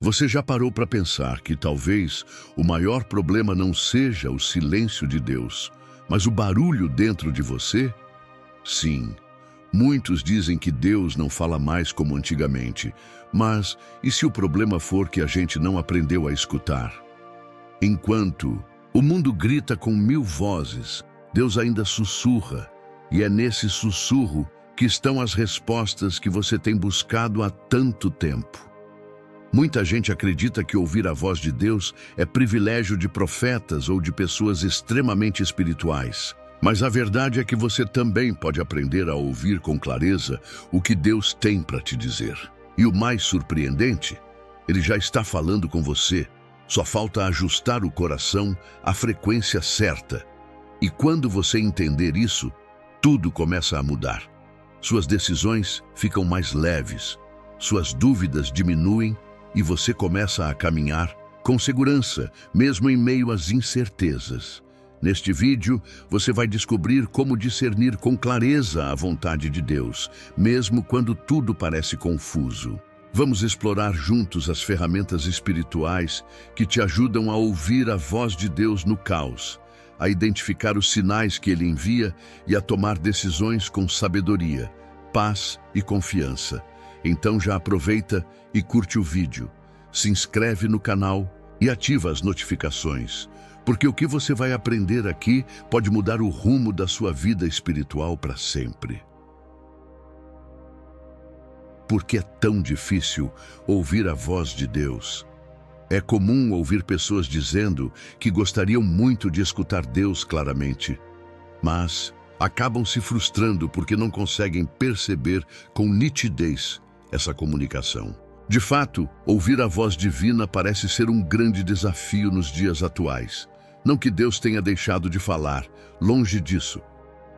Você já parou para pensar que talvez o maior problema não seja o silêncio de Deus, mas o barulho dentro de você? Sim, muitos dizem que Deus não fala mais como antigamente, mas e se o problema for que a gente não aprendeu a escutar? Enquanto o mundo grita com 1000 vozes, Deus ainda sussurra, e é nesse sussurro que estão as respostas que você tem buscado há tanto tempo. Muita gente acredita que ouvir a voz de Deus é privilégio de profetas ou de pessoas extremamente espirituais. Mas a verdade é que você também pode aprender a ouvir com clareza o que Deus tem para te dizer. E o mais surpreendente, Ele já está falando com você. Só falta ajustar o coração à frequência certa. E quando você entender isso, tudo começa a mudar. Suas decisões ficam mais leves, suas dúvidas diminuem e você começa a caminhar com segurança, mesmo em meio às incertezas. Neste vídeo, você vai descobrir como discernir com clareza a vontade de Deus, mesmo quando tudo parece confuso. Vamos explorar juntos as ferramentas espirituais que te ajudam a ouvir a voz de Deus no caos, a identificar os sinais que Ele envia e a tomar decisões com sabedoria, paz e confiança. Então já aproveita e curte o vídeo, se inscreve no canal e ativa as notificações, porque o que você vai aprender aqui pode mudar o rumo da sua vida espiritual para sempre. Por que é tão difícil ouvir a voz de Deus? É comum ouvir pessoas dizendo que gostariam muito de escutar Deus claramente, mas acabam se frustrando porque não conseguem perceber com nitidez essa comunicação. De fato, ouvir a voz divina parece ser um grande desafio nos dias atuais. Não que Deus tenha deixado de falar, longe disso.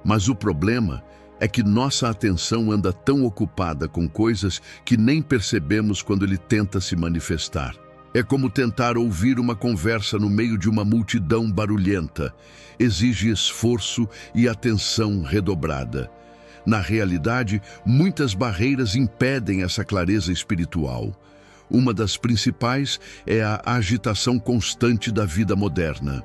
Mas o problema é que nossa atenção anda tão ocupada com coisas que nem percebemos quando Ele tenta se manifestar. É como tentar ouvir uma conversa no meio de uma multidão barulhenta. Exige esforço e atenção redobrada. Na realidade, muitas barreiras impedem essa clareza espiritual. Uma das principais é a agitação constante da vida moderna.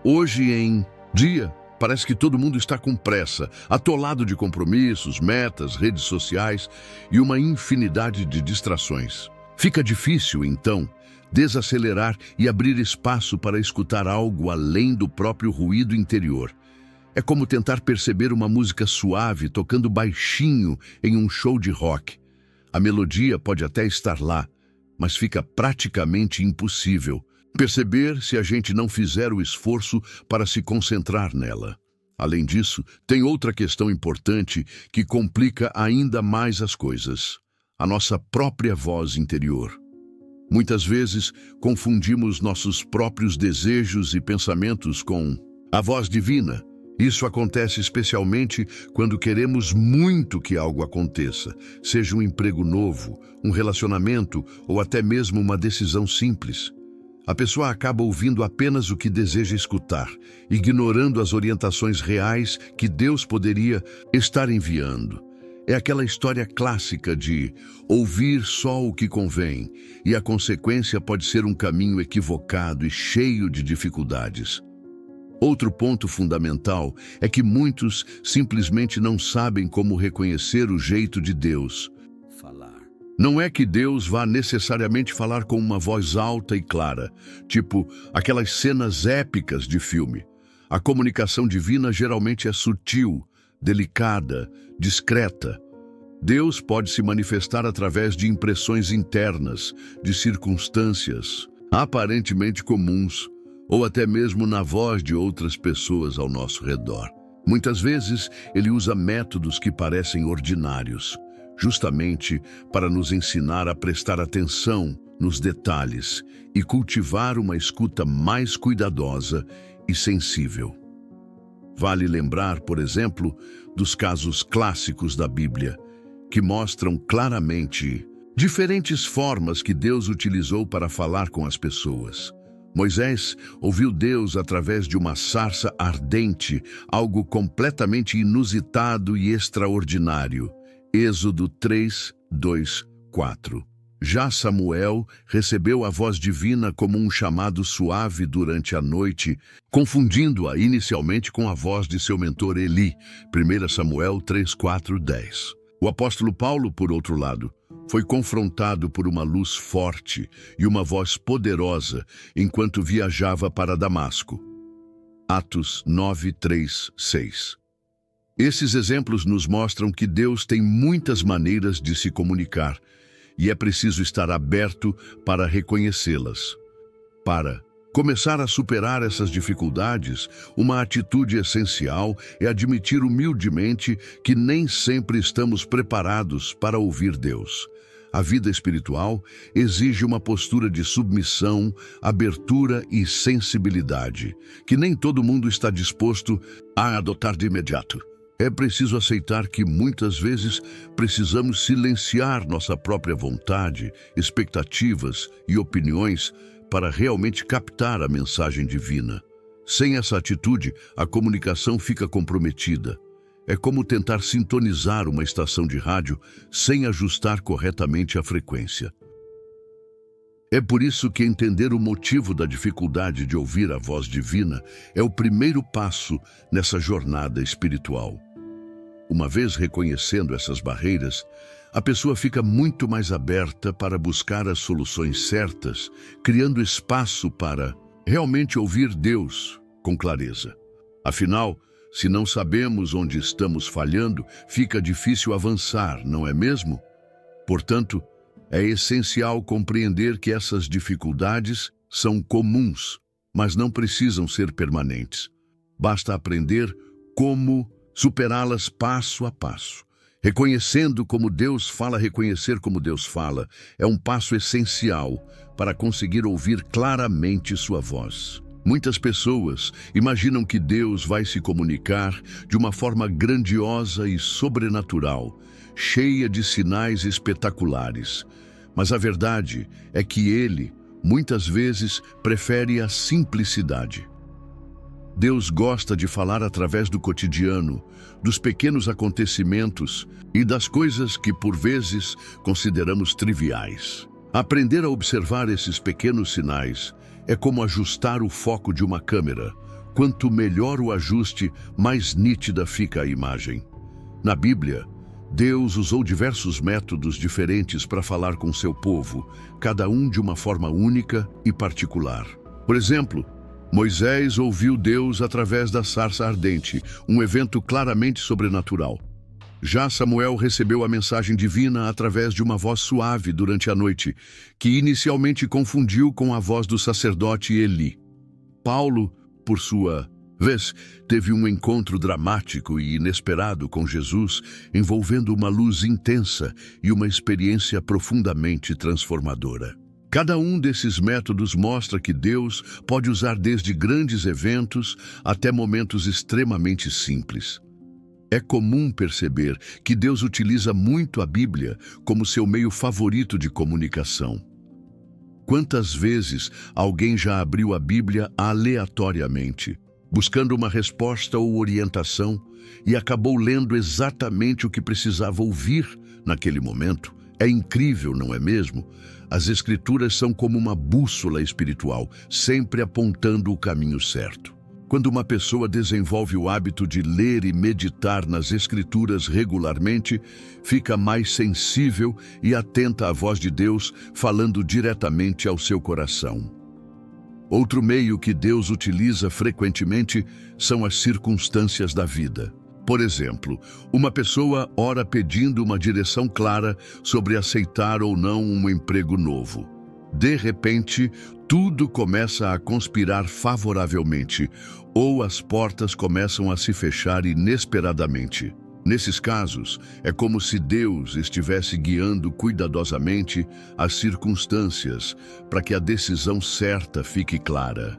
Hoje em dia, parece que todo mundo está com pressa, atolado de compromissos, metas, redes sociais e uma infinidade de distrações. Fica difícil, então, desacelerar e abrir espaço para escutar algo além do próprio ruído interior. É como tentar perceber uma música suave tocando baixinho em um show de rock. A melodia pode até estar lá, mas fica praticamente impossível perceber se a gente não fizer o esforço para se concentrar nela. Além disso, tem outra questão importante que complica ainda mais as coisas: a nossa própria voz interior. Muitas vezes, confundimos nossos próprios desejos e pensamentos com a voz divina. Isso acontece especialmente quando queremos muito que algo aconteça, seja um emprego novo, um relacionamento ou até mesmo uma decisão simples. A pessoa acaba ouvindo apenas o que deseja escutar, ignorando as orientações reais que Deus poderia estar enviando. É aquela história clássica de ouvir só o que convém, e a consequência pode ser um caminho equivocado e cheio de dificuldades. Outro ponto fundamental é que muitos simplesmente não sabem como reconhecer o jeito de Deus falar. Não é que Deus vá necessariamente falar com uma voz alta e clara, tipo aquelas cenas épicas de filme. A comunicação divina geralmente é sutil, delicada, discreta. Deus pode se manifestar através de impressões internas, de circunstâncias aparentemente comuns, ou até mesmo na voz de outras pessoas ao nosso redor. Muitas vezes, Ele usa métodos que parecem ordinários, justamente para nos ensinar a prestar atenção nos detalhes e cultivar uma escuta mais cuidadosa e sensível. Vale lembrar, por exemplo, dos casos clássicos da Bíblia, que mostram claramente diferentes formas que Deus utilizou para falar com as pessoas. Moisés ouviu Deus através de uma sarça ardente, algo completamente inusitado e extraordinário. Êxodo 3, 2, 4. Já Samuel recebeu a voz divina como um chamado suave durante a noite, confundindo-a inicialmente com a voz de seu mentor Eli, 1 Samuel 3:4-10. O apóstolo Paulo, por outro lado, foi confrontado por uma luz forte e uma voz poderosa enquanto viajava para Damasco. Atos 9:3-6. Esses exemplos nos mostram que Deus tem muitas maneiras de se comunicar, e é preciso estar aberto para reconhecê-las. Para começar a superar essas dificuldades, uma atitude essencial é admitir humildemente que nem sempre estamos preparados para ouvir Deus. A vida espiritual exige uma postura de submissão, abertura e sensibilidade, que nem todo mundo está disposto a adotar de imediato. É preciso aceitar que muitas vezes precisamos silenciar nossa própria vontade, expectativas e opiniões para realmente captar a mensagem divina. Sem essa atitude, a comunicação fica comprometida. É como tentar sintonizar uma estação de rádio sem ajustar corretamente a frequência. É por isso que entender o motivo da dificuldade de ouvir a voz divina é o primeiro passo nessa jornada espiritual. Uma vez reconhecendo essas barreiras, a pessoa fica muito mais aberta para buscar as soluções certas, criando espaço para realmente ouvir Deus com clareza. Afinal, se não sabemos onde estamos falhando, fica difícil avançar, não é mesmo? Portanto, é essencial compreender que essas dificuldades são comuns, mas não precisam ser permanentes. Basta aprender como superá-las passo a passo. Reconhecer como Deus fala é um passo essencial para conseguir ouvir claramente sua voz. Muitas pessoas imaginam que Deus vai se comunicar de uma forma grandiosa e sobrenatural, cheia de sinais espetaculares. Mas a verdade é que Ele, muitas vezes, prefere a simplicidade. Deus gosta de falar através do cotidiano, dos pequenos acontecimentos e das coisas que, por vezes, consideramos triviais. Aprender a observar esses pequenos sinais é como ajustar o foco de uma câmera. Quanto melhor o ajuste, mais nítida fica a imagem. Na Bíblia, Deus usou diversos métodos diferentes para falar com seu povo, cada um de uma forma única e particular. Por exemplo, Moisés ouviu Deus através da sarça ardente, um evento claramente sobrenatural. Já Samuel recebeu a mensagem divina através de uma voz suave durante a noite, que inicialmente confundiu com a voz do sacerdote Eli. Paulo, por sua vez, teve um encontro dramático e inesperado com Jesus, envolvendo uma luz intensa e uma experiência profundamente transformadora. Cada um desses métodos mostra que Deus pode usar desde grandes eventos até momentos extremamente simples. É comum perceber que Deus utiliza muito a Bíblia como seu meio favorito de comunicação. Quantas vezes alguém já abriu a Bíblia aleatoriamente, buscando uma resposta ou orientação, e acabou lendo exatamente o que precisava ouvir naquele momento? É incrível, não é mesmo? As Escrituras são como uma bússola espiritual, sempre apontando o caminho certo. Quando uma pessoa desenvolve o hábito de ler e meditar nas Escrituras regularmente, fica mais sensível e atenta à voz de Deus, falando diretamente ao seu coração. Outro meio que Deus utiliza frequentemente são as circunstâncias da vida. Por exemplo, uma pessoa ora pedindo uma direção clara sobre aceitar ou não um emprego novo. De repente, tudo começa a conspirar favoravelmente, ou as portas começam a se fechar inesperadamente. Nesses casos, é como se Deus estivesse guiando cuidadosamente as circunstâncias para que a decisão certa fique clara.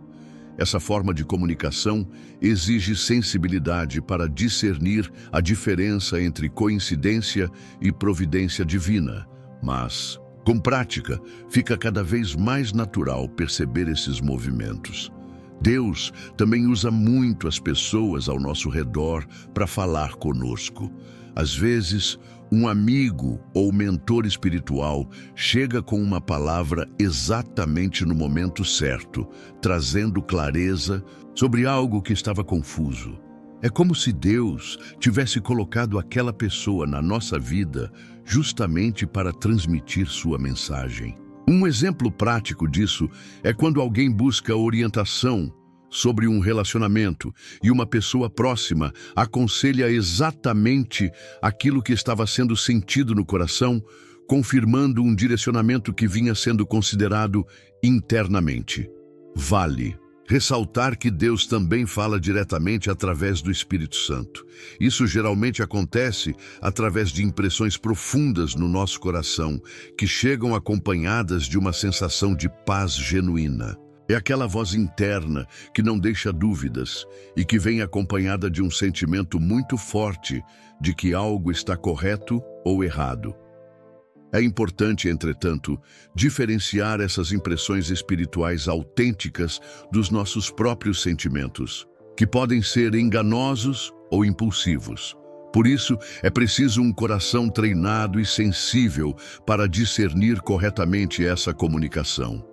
Essa forma de comunicação exige sensibilidade para discernir a diferença entre coincidência e providência divina, mas, com prática, fica cada vez mais natural perceber esses movimentos. Deus também usa muito as pessoas ao nosso redor para falar conosco. Às vezes, Um amigo ou mentor espiritual chega com uma palavra exatamente no momento certo, trazendo clareza sobre algo que estava confuso. É como se Deus tivesse colocado aquela pessoa na nossa vida justamente para transmitir sua mensagem. Um exemplo prático disso é quando alguém busca orientação sobre um relacionamento e uma pessoa próxima aconselha exatamente aquilo que estava sendo sentido no coração, confirmando um direcionamento que vinha sendo considerado internamente. Vale ressaltar que Deus também fala diretamente através do Espírito Santo. Isso geralmente acontece através de impressões profundas no nosso coração, que chegam acompanhadas de uma sensação de paz genuína. É aquela voz interna que não deixa dúvidas e que vem acompanhada de um sentimento muito forte de que algo está correto ou errado. É importante, entretanto, diferenciar essas impressões espirituais autênticas dos nossos próprios sentimentos, que podem ser enganosos ou impulsivos. Por isso, é preciso um coração treinado e sensível para discernir corretamente essa comunicação.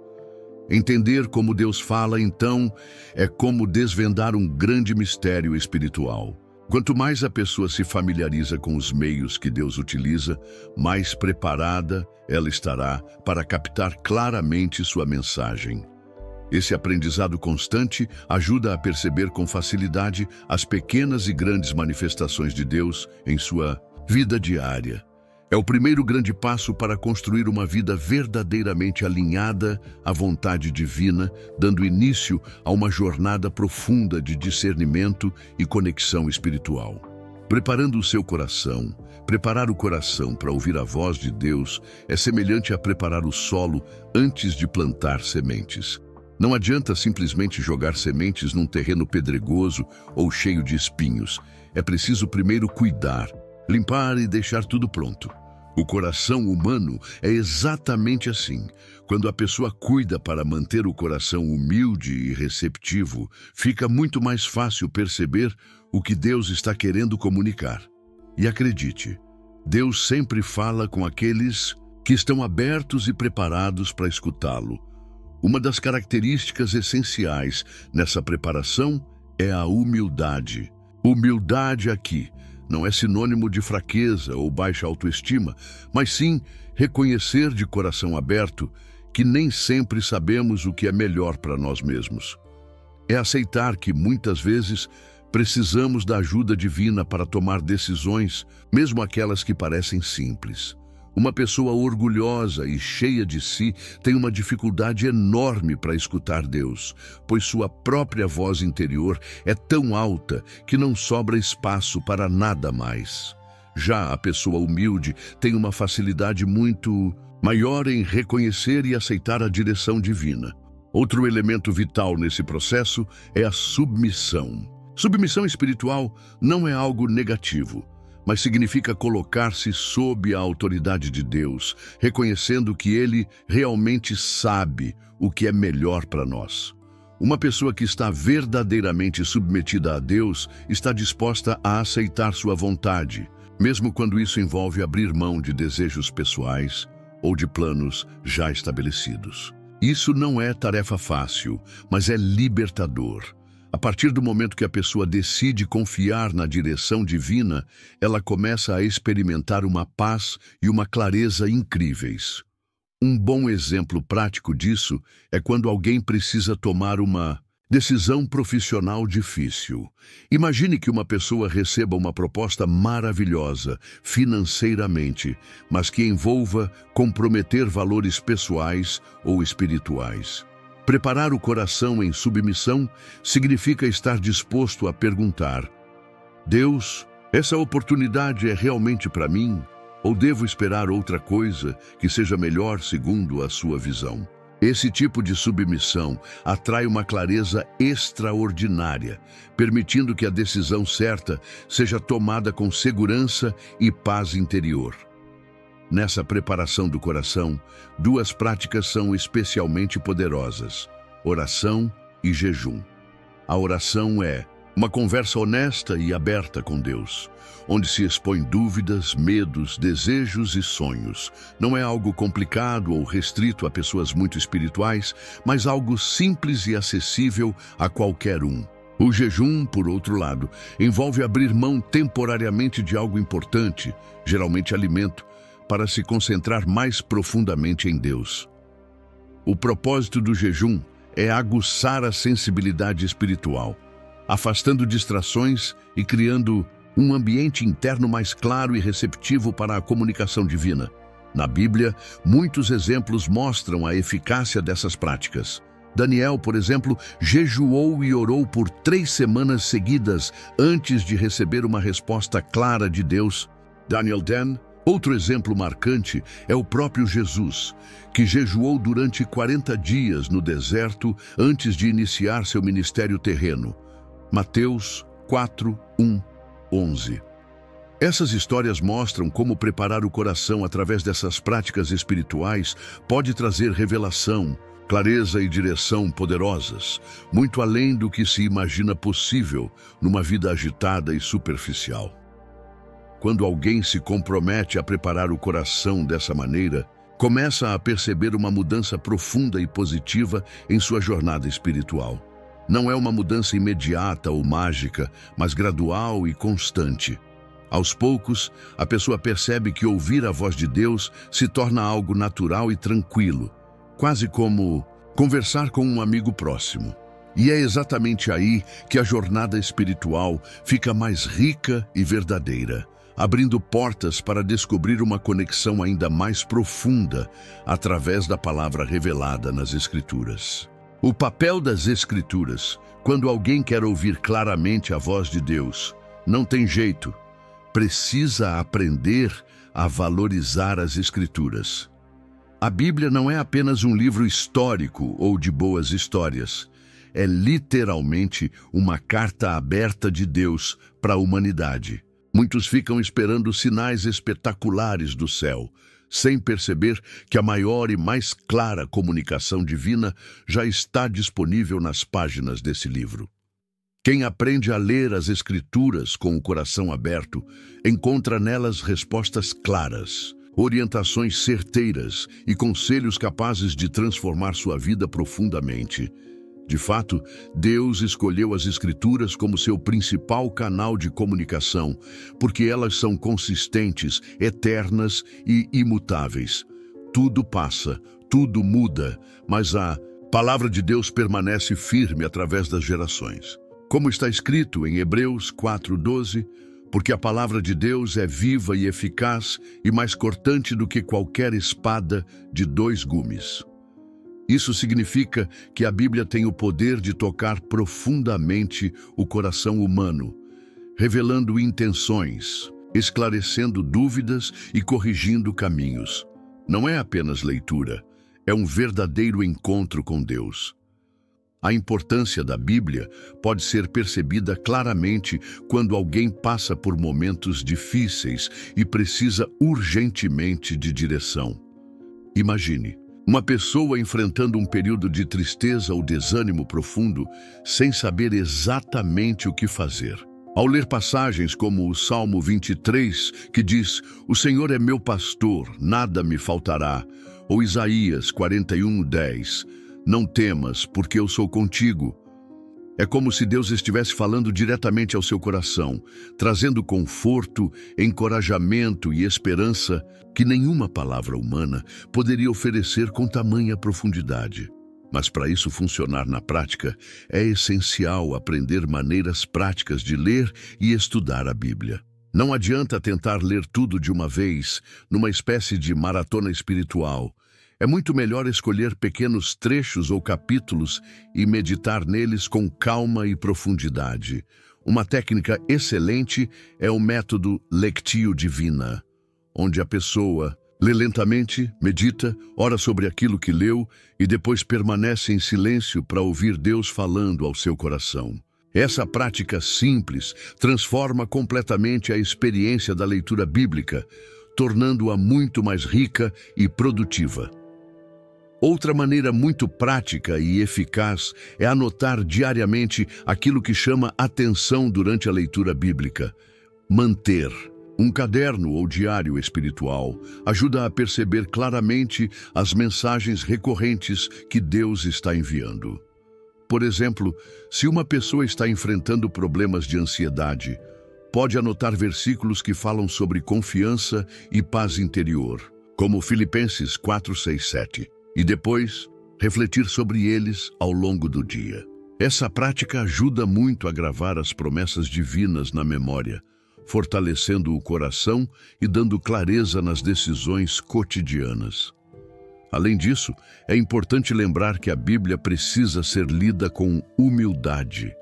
Entender como Deus fala, então, é como desvendar um grande mistério espiritual. Quanto mais a pessoa se familiariza com os meios que Deus utiliza, mais preparada ela estará para captar claramente sua mensagem. Esse aprendizado constante ajuda a perceber com facilidade as pequenas e grandes manifestações de Deus em sua vida diária. É o primeiro grande passo para construir uma vida verdadeiramente alinhada à vontade divina, dando início a uma jornada profunda de discernimento e conexão espiritual. Preparando o seu coração, preparar o coração para ouvir a voz de Deus é semelhante a preparar o solo antes de plantar sementes. Não adianta simplesmente jogar sementes num terreno pedregoso ou cheio de espinhos. É preciso primeiro cuidar, limpar e deixar tudo pronto. O coração humano é exatamente assim. Quando a pessoa cuida para manter o coração humilde e receptivo, fica muito mais fácil perceber o que Deus está querendo comunicar. E acredite, Deus sempre fala com aqueles que estão abertos e preparados para escutá-lo. Uma das características essenciais nessa preparação é a humildade. Humildade aqui não é sinônimo de fraqueza ou baixa autoestima, mas sim reconhecer de coração aberto que nem sempre sabemos o que é melhor para nós mesmos. É aceitar que muitas vezes precisamos da ajuda divina para tomar decisões, mesmo aquelas que parecem simples. Uma pessoa orgulhosa e cheia de si tem uma dificuldade enorme para escutar Deus, pois sua própria voz interior é tão alta que não sobra espaço para nada mais. Já a pessoa humilde tem uma facilidade muito maior em reconhecer e aceitar a direção divina. Outro elemento vital nesse processo é a submissão. Submissão espiritual não é algo negativo, mas significa colocar-se sob a autoridade de Deus, reconhecendo que Ele realmente sabe o que é melhor para nós. Uma pessoa que está verdadeiramente submetida a Deus está disposta a aceitar sua vontade, mesmo quando isso envolve abrir mão de desejos pessoais ou de planos já estabelecidos. Isso não é tarefa fácil, mas é libertador. A partir do momento que a pessoa decide confiar na direção divina, ela começa a experimentar uma paz e uma clareza incríveis. Um bom exemplo prático disso é quando alguém precisa tomar uma decisão profissional difícil. Imagine que uma pessoa receba uma proposta maravilhosa financeiramente, mas que envolva comprometer valores pessoais ou espirituais. Preparar o coração em submissão significa estar disposto a perguntar: Deus, essa oportunidade é realmente para mim? Ou devo esperar outra coisa que seja melhor segundo a sua visão? Esse tipo de submissão atrai uma clareza extraordinária, permitindo que a decisão certa seja tomada com segurança e paz interior. Nessa preparação do coração, duas práticas são especialmente poderosas: oração e jejum. A oração é Uma conversa honesta e aberta com Deus, onde se expõe dúvidas, medos, desejos e sonhos. Não é algo complicado ou restrito a pessoas muito espirituais, mas algo simples e acessível a qualquer um. O jejum, por outro lado, envolve abrir mão temporariamente de algo importante, geralmente alimento, para se concentrar mais profundamente em Deus. O propósito do jejum é aguçar a sensibilidade espiritual, afastando distrações e criando um ambiente interno mais claro e receptivo para a comunicação divina. Na Bíblia, muitos exemplos mostram a eficácia dessas práticas. Daniel, por exemplo, jejuou e orou por 3 semanas seguidas antes de receber uma resposta clara de Deus. Daniel 10. Outro exemplo marcante é o próprio Jesus, que jejuou durante 40 dias no deserto antes de iniciar seu ministério terreno. Mateus 4, 1, 11. Essas histórias mostram como preparar o coração através dessas práticas espirituais pode trazer revelação, clareza e direção poderosas, muito além do que se imagina possível numa vida agitada e superficial. Quando alguém se compromete a preparar o coração dessa maneira, começa a perceber uma mudança profunda e positiva em sua jornada espiritual. Não é uma mudança imediata ou mágica, mas gradual e constante. Aos poucos, a pessoa percebe que ouvir a voz de Deus se torna algo natural e tranquilo, quase como conversar com um amigo próximo. E é exatamente aí que a jornada espiritual fica mais rica e verdadeira, abrindo portas para descobrir uma conexão ainda mais profunda através da palavra revelada nas Escrituras. O papel das Escrituras, quando alguém quer ouvir claramente a voz de Deus, não tem jeito, precisa aprender a valorizar as Escrituras. A Bíblia não é apenas um livro histórico ou de boas histórias, é literalmente uma carta aberta de Deus para a humanidade. Muitos ficam esperando sinais espetaculares do céu, sem perceber que a maior e mais clara comunicação divina já está disponível nas páginas desse livro. Quem aprende a ler as Escrituras com o coração aberto, encontra nelas respostas claras, orientações certeiras e conselhos capazes de transformar sua vida profundamente. De fato, Deus escolheu as Escrituras como seu principal canal de comunicação, porque elas são consistentes, eternas e imutáveis. Tudo passa, tudo muda, mas a palavra de Deus permanece firme através das gerações. Como está escrito em Hebreus 4:12, porque a palavra de Deus é viva e eficaz e mais cortante do que qualquer espada de 2 gumes. Isso significa que a Bíblia tem o poder de tocar profundamente o coração humano, revelando intenções, esclarecendo dúvidas e corrigindo caminhos. Não é apenas leitura, é um verdadeiro encontro com Deus. A importância da Bíblia pode ser percebida claramente quando alguém passa por momentos difíceis e precisa urgentemente de direção. Imagine uma pessoa enfrentando um período de tristeza ou desânimo profundo, sem saber exatamente o que fazer. Ao ler passagens como o Salmo 23, que diz: "O Senhor é meu pastor, nada me faltará", ou Isaías 41:10, "Não temas, porque eu sou contigo". É como se Deus estivesse falando diretamente ao seu coração, trazendo conforto, encorajamento e esperança que nenhuma palavra humana poderia oferecer com tamanha profundidade. Mas para isso funcionar na prática, é essencial aprender maneiras práticas de ler e estudar a Bíblia. Não adianta tentar ler tudo de uma vez, numa espécie de maratona espiritual. É muito melhor escolher pequenos trechos ou capítulos e meditar neles com calma e profundidade. Uma técnica excelente é o método Lectio Divina, onde a pessoa lê lentamente, medita, ora sobre aquilo que leu e depois permanece em silêncio para ouvir Deus falando ao seu coração. Essa prática simples transforma completamente a experiência da leitura bíblica, tornando-a muito mais rica e produtiva. Outra maneira muito prática e eficaz é anotar diariamente aquilo que chama atenção durante a leitura bíblica. Manter um caderno ou diário espiritual ajuda a perceber claramente as mensagens recorrentes que Deus está enviando. Por exemplo, se uma pessoa está enfrentando problemas de ansiedade, pode anotar versículos que falam sobre confiança e paz interior, como Filipenses 4, 6, 7, e depois refletir sobre eles ao longo do dia. Essa prática ajuda muito a gravar as promessas divinas na memória, fortalecendo o coração e dando clareza nas decisões cotidianas. Além disso, é importante lembrar que a Bíblia precisa ser lida com humildade.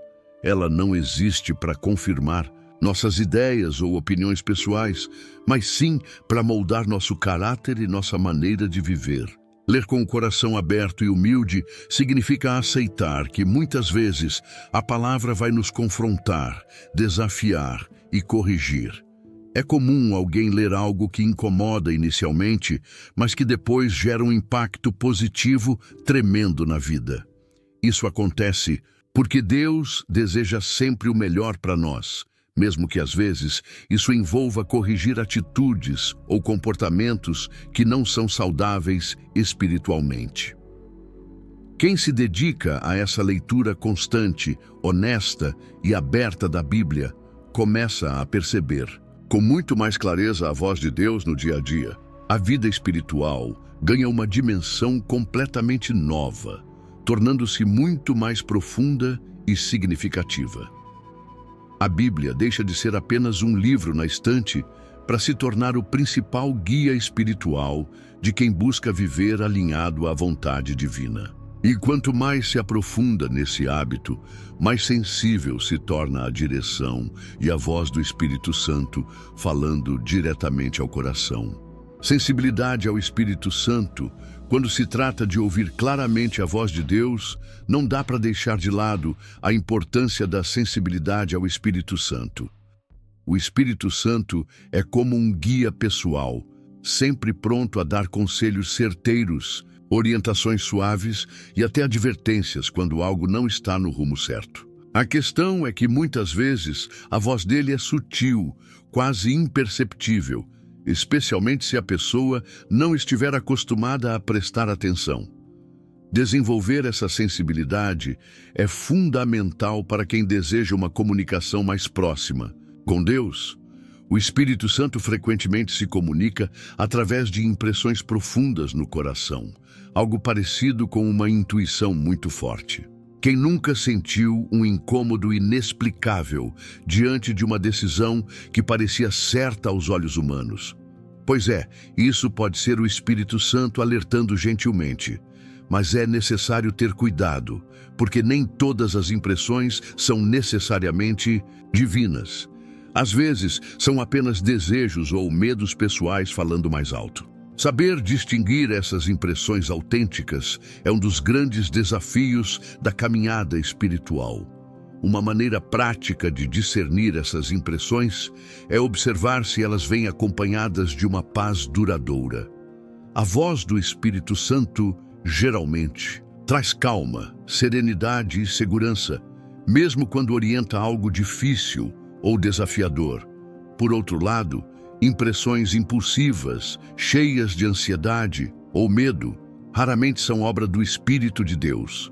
Ela não existe para confirmar nossas ideias ou opiniões pessoais, mas sim para moldar nosso caráter e nossa maneira de viver. Ler com o coração aberto e humilde significa aceitar que muitas vezes a palavra vai nos confrontar, desafiar e corrigir. É comum alguém ler algo que incomoda inicialmente, mas que depois gera um impacto positivo tremendo na vida. Isso acontece porque Deus deseja sempre o melhor para nós, mesmo que às vezes isso envolva corrigir atitudes ou comportamentos que não são saudáveis espiritualmente. Quem se dedica a essa leitura constante, honesta e aberta da Bíblia, começa a perceber com muito mais clareza a voz de Deus no dia a dia. A vida espiritual ganha uma dimensão completamente nova, tornando-se muito mais profunda e significativa. A Bíblia deixa de ser apenas um livro na estante para se tornar o principal guia espiritual de quem busca viver alinhado à vontade divina. E quanto mais se aprofunda nesse hábito, mais sensível se torna a direção e a voz do Espírito Santo falando diretamente ao coração. Sensibilidade ao Espírito Santo, quando se trata de ouvir claramente a voz de Deus, não dá para deixar de lado a importância da sensibilidade ao Espírito Santo. O Espírito Santo é como um guia pessoal, sempre pronto a dar conselhos certeiros, orientações suaves e até advertências quando algo não está no rumo certo. A questão é que muitas vezes a voz dele é sutil, quase imperceptível, especialmente se a pessoa não estiver acostumada a prestar atenção. Desenvolver essa sensibilidade é fundamental para quem deseja uma comunicação mais próxima. Com Deus, o Espírito Santo frequentemente se comunica através de impressões profundas no coração, algo parecido com uma intuição muito forte. Quem nunca sentiu um incômodo inexplicável diante de uma decisão que parecia certa aos olhos humanos? Pois é, isso pode ser o Espírito Santo alertando gentilmente. Mas é necessário ter cuidado, porque nem todas as impressões são necessariamente divinas. Às vezes, são apenas desejos ou medos pessoais falando mais alto. Saber distinguir essas impressões autênticas é um dos grandes desafios da caminhada espiritual. Uma maneira prática de discernir essas impressões é observar se elas vêm acompanhadas de uma paz duradoura. A voz do Espírito Santo, geralmente, traz calma, serenidade e segurança, mesmo quando orienta algo difícil ou desafiador. Por outro lado, impressões impulsivas, cheias de ansiedade ou medo, raramente são obra do Espírito de Deus.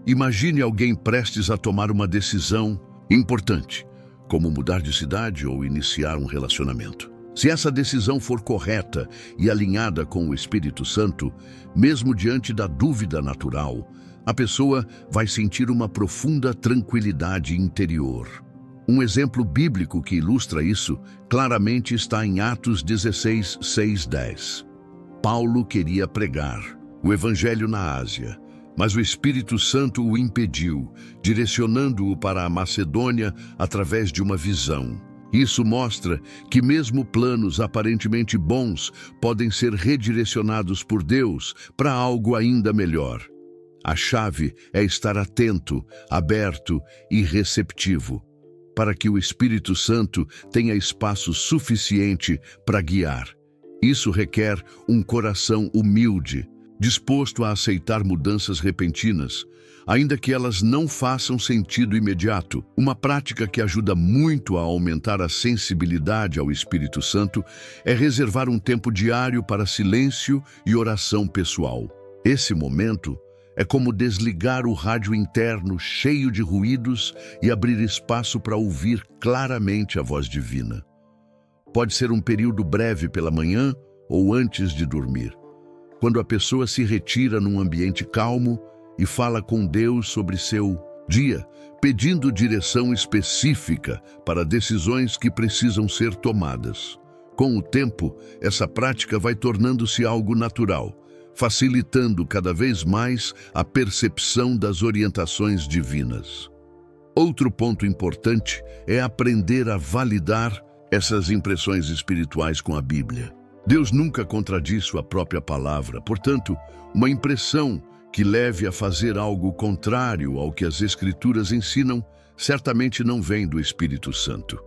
Imagine alguém prestes a tomar uma decisão importante, como mudar de cidade ou iniciar um relacionamento. Se essa decisão for correta e alinhada com o Espírito Santo, mesmo diante da dúvida natural, a pessoa vai sentir uma profunda tranquilidade interior. Um exemplo bíblico que ilustra isso claramente está em Atos 16, 6, 10. Paulo queria pregar o Evangelho na Ásia, mas o Espírito Santo o impediu, direcionando-o para a Macedônia através de uma visão. Isso mostra que mesmo planos aparentemente bons podem ser redirecionados por Deus para algo ainda melhor. A chave é estar atento, aberto e receptivo, para que o Espírito Santo tenha espaço suficiente para guiar. Isso requer um coração humilde, disposto a aceitar mudanças repentinas, ainda que elas não façam sentido imediato. Uma prática que ajuda muito a aumentar a sensibilidade ao Espírito Santo é reservar um tempo diário para silêncio e oração pessoal. Esse momento é como desligar o rádio interno cheio de ruídos e abrir espaço para ouvir claramente a voz divina. Pode ser um período breve pela manhã ou antes de dormir, quando a pessoa se retira num ambiente calmo e fala com Deus sobre seu dia, pedindo direção específica para decisões que precisam ser tomadas. Com o tempo, essa prática vai tornando-se algo natural, facilitando cada vez mais a percepção das orientações divinas. Outro ponto importante é aprender a validar essas impressões espirituais com a Bíblia. Deus nunca contradiz sua própria palavra, portanto, uma impressão que leve a fazer algo contrário ao que as Escrituras ensinam certamente não vem do Espírito Santo.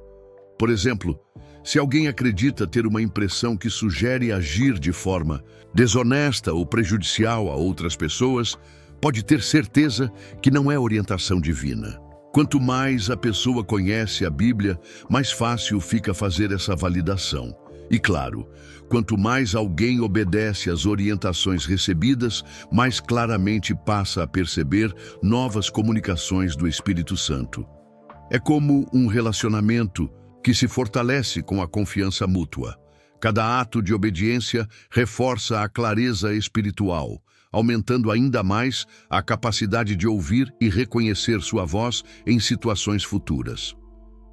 Por exemplo, se alguém acredita ter uma impressão que sugere agir de forma desonesta ou prejudicial a outras pessoas, pode ter certeza que não é orientação divina. Quanto mais a pessoa conhece a Bíblia, mais fácil fica fazer essa validação. E claro, quanto mais alguém obedece às orientações recebidas, mais claramente passa a perceber novas comunicações do Espírito Santo. É como um relacionamento que se fortalece com a confiança mútua. Cada ato de obediência reforça a clareza espiritual, aumentando ainda mais a capacidade de ouvir e reconhecer sua voz em situações futuras.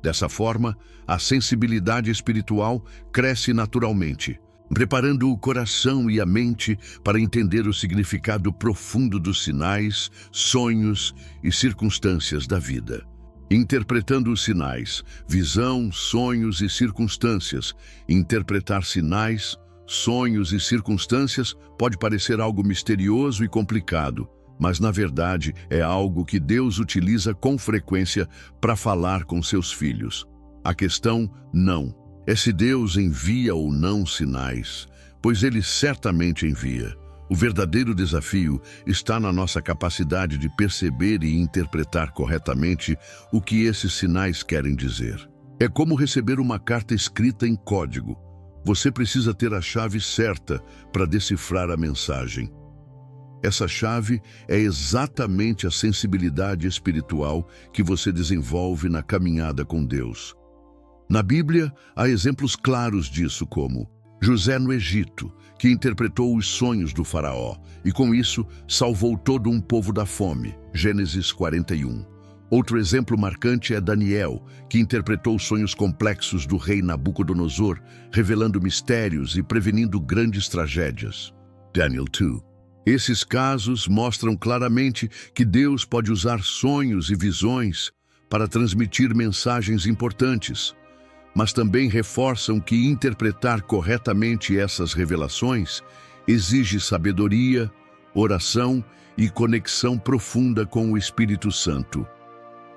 Dessa forma, a sensibilidade espiritual cresce naturalmente, preparando o coração e a mente para entender o significado profundo dos sinais, sonhos e circunstâncias da vida. Interpretando os sinais, visão, sonhos e circunstâncias. Interpretar sinais, sonhos e circunstâncias pode parecer algo misterioso e complicado, mas na verdade é algo que Deus utiliza com frequência para falar com seus filhos. A questão não é se Deus envia ou não sinais, pois Ele certamente envia. O verdadeiro desafio está na nossa capacidade de perceber e interpretar corretamente o que esses sinais querem dizer. É como receber uma carta escrita em código. Você precisa ter a chave certa para decifrar a mensagem. Essa chave é exatamente a sensibilidade espiritual que você desenvolve na caminhada com Deus. Na Bíblia, há exemplos claros disso, como José no Egito, que interpretou os sonhos do faraó e, com isso, salvou todo um povo da fome. Gênesis 41. Outro exemplo marcante é Daniel, que interpretou os sonhos complexos do rei Nabucodonosor, revelando mistérios e prevenindo grandes tragédias. Daniel 2. Esses casos mostram claramente que Deus pode usar sonhos e visões para transmitir mensagens importantes, mas também reforçam que interpretar corretamente essas revelações exige sabedoria, oração e conexão profunda com o Espírito Santo.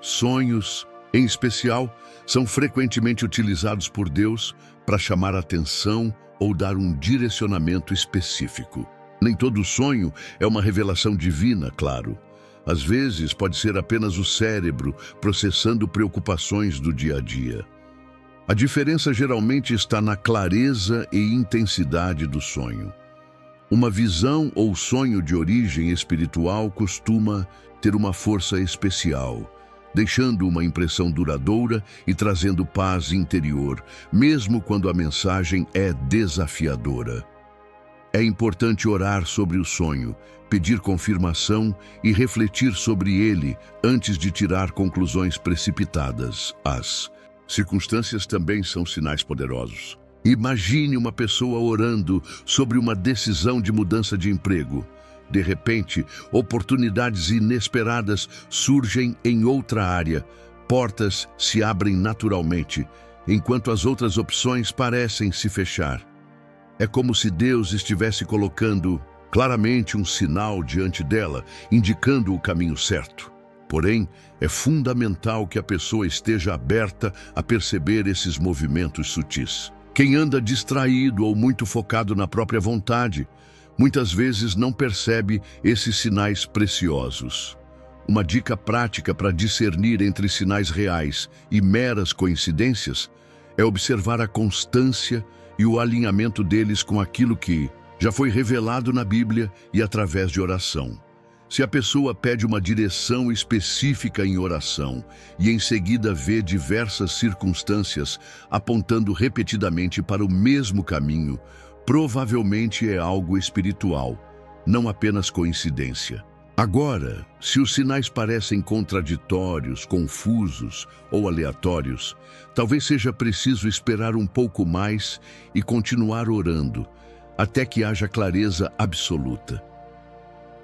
Sonhos, em especial, são frequentemente utilizados por Deus para chamar atenção ou dar um direcionamento específico. Nem todo sonho é uma revelação divina, claro. Às vezes pode ser apenas o cérebro processando preocupações do dia a dia. A diferença geralmente está na clareza e intensidade do sonho. Uma visão ou sonho de origem espiritual costuma ter uma força especial, deixando uma impressão duradoura e trazendo paz interior, mesmo quando a mensagem é desafiadora. É importante orar sobre o sonho, pedir confirmação e refletir sobre ele antes de tirar conclusões precipitadas. As circunstâncias também são sinais poderosos. Imagine uma pessoa orando sobre uma decisão de mudança de emprego. De repente, oportunidades inesperadas surgem em outra área. Portas se abrem naturalmente, enquanto as outras opções parecem se fechar. É como se Deus estivesse colocando claramente um sinal diante dela, indicando o caminho certo. Porém, é fundamental que a pessoa esteja aberta a perceber esses movimentos sutis. Quem anda distraído ou muito focado na própria vontade muitas vezes não percebe esses sinais preciosos. Uma dica prática para discernir entre sinais reais e meras coincidências é observar a constância e o alinhamento deles com aquilo que já foi revelado na Bíblia e através de oração. Se a pessoa pede uma direção específica em oração e em seguida vê diversas circunstâncias apontando repetidamente para o mesmo caminho, provavelmente é algo espiritual, não apenas coincidência. Agora, se os sinais parecem contraditórios, confusos ou aleatórios, talvez seja preciso esperar um pouco mais e continuar orando, até que haja clareza absoluta.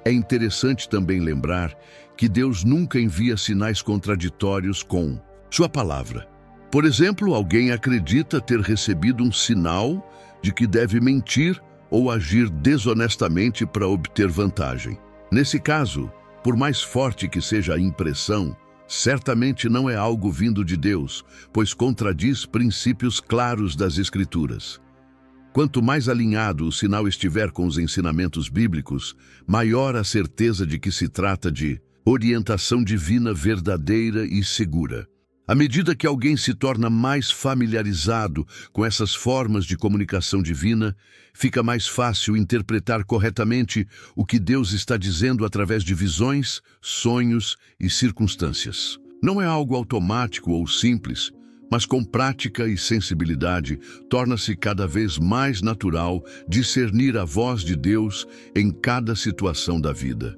É interessante também lembrar que Deus nunca envia sinais contraditórios com sua palavra. Por exemplo, alguém acredita ter recebido um sinal de que deve mentir ou agir desonestamente para obter vantagem. Nesse caso, por mais forte que seja a impressão, certamente não é algo vindo de Deus, pois contradiz princípios claros das Escrituras. Quanto mais alinhado o sinal estiver com os ensinamentos bíblicos, maior a certeza de que se trata de orientação divina verdadeira e segura. À medida que alguém se torna mais familiarizado com essas formas de comunicação divina, fica mais fácil interpretar corretamente o que Deus está dizendo através de visões, sonhos e circunstâncias. Não é algo automático ou simples, mas com prática e sensibilidade, torna-se cada vez mais natural discernir a voz de Deus em cada situação da vida.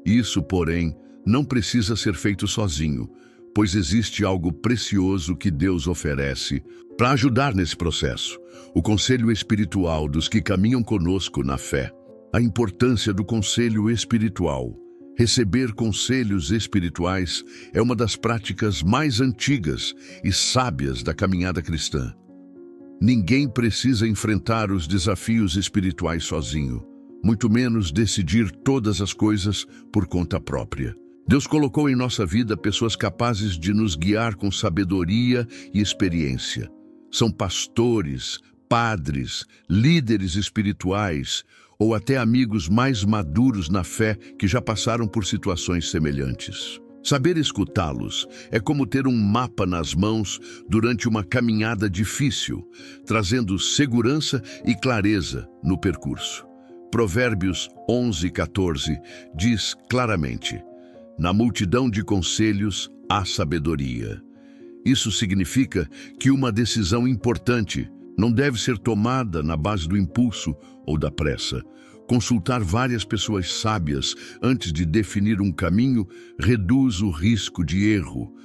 Isso, porém, não precisa ser feito sozinho, pois existe algo precioso que Deus oferece para ajudar nesse processo: o conselho espiritual dos que caminham conosco na fé. A importância do conselho espiritual. Receber conselhos espirituais é uma das práticas mais antigas e sábias da caminhada cristã. Ninguém precisa enfrentar os desafios espirituais sozinho, muito menos decidir todas as coisas por conta própria. Deus colocou em nossa vida pessoas capazes de nos guiar com sabedoria e experiência. São pastores, padres, líderes espirituais ou até amigos mais maduros na fé que já passaram por situações semelhantes. Saber escutá-los é como ter um mapa nas mãos durante uma caminhada difícil, trazendo segurança e clareza no percurso. Provérbios 11:14 diz claramente: na multidão de conselhos há sabedoria. Isso significa que uma decisão importante não deve ser tomada na base do impulso ou da pressa. Consultar várias pessoas sábias antes de definir um caminho reduz o risco de erro,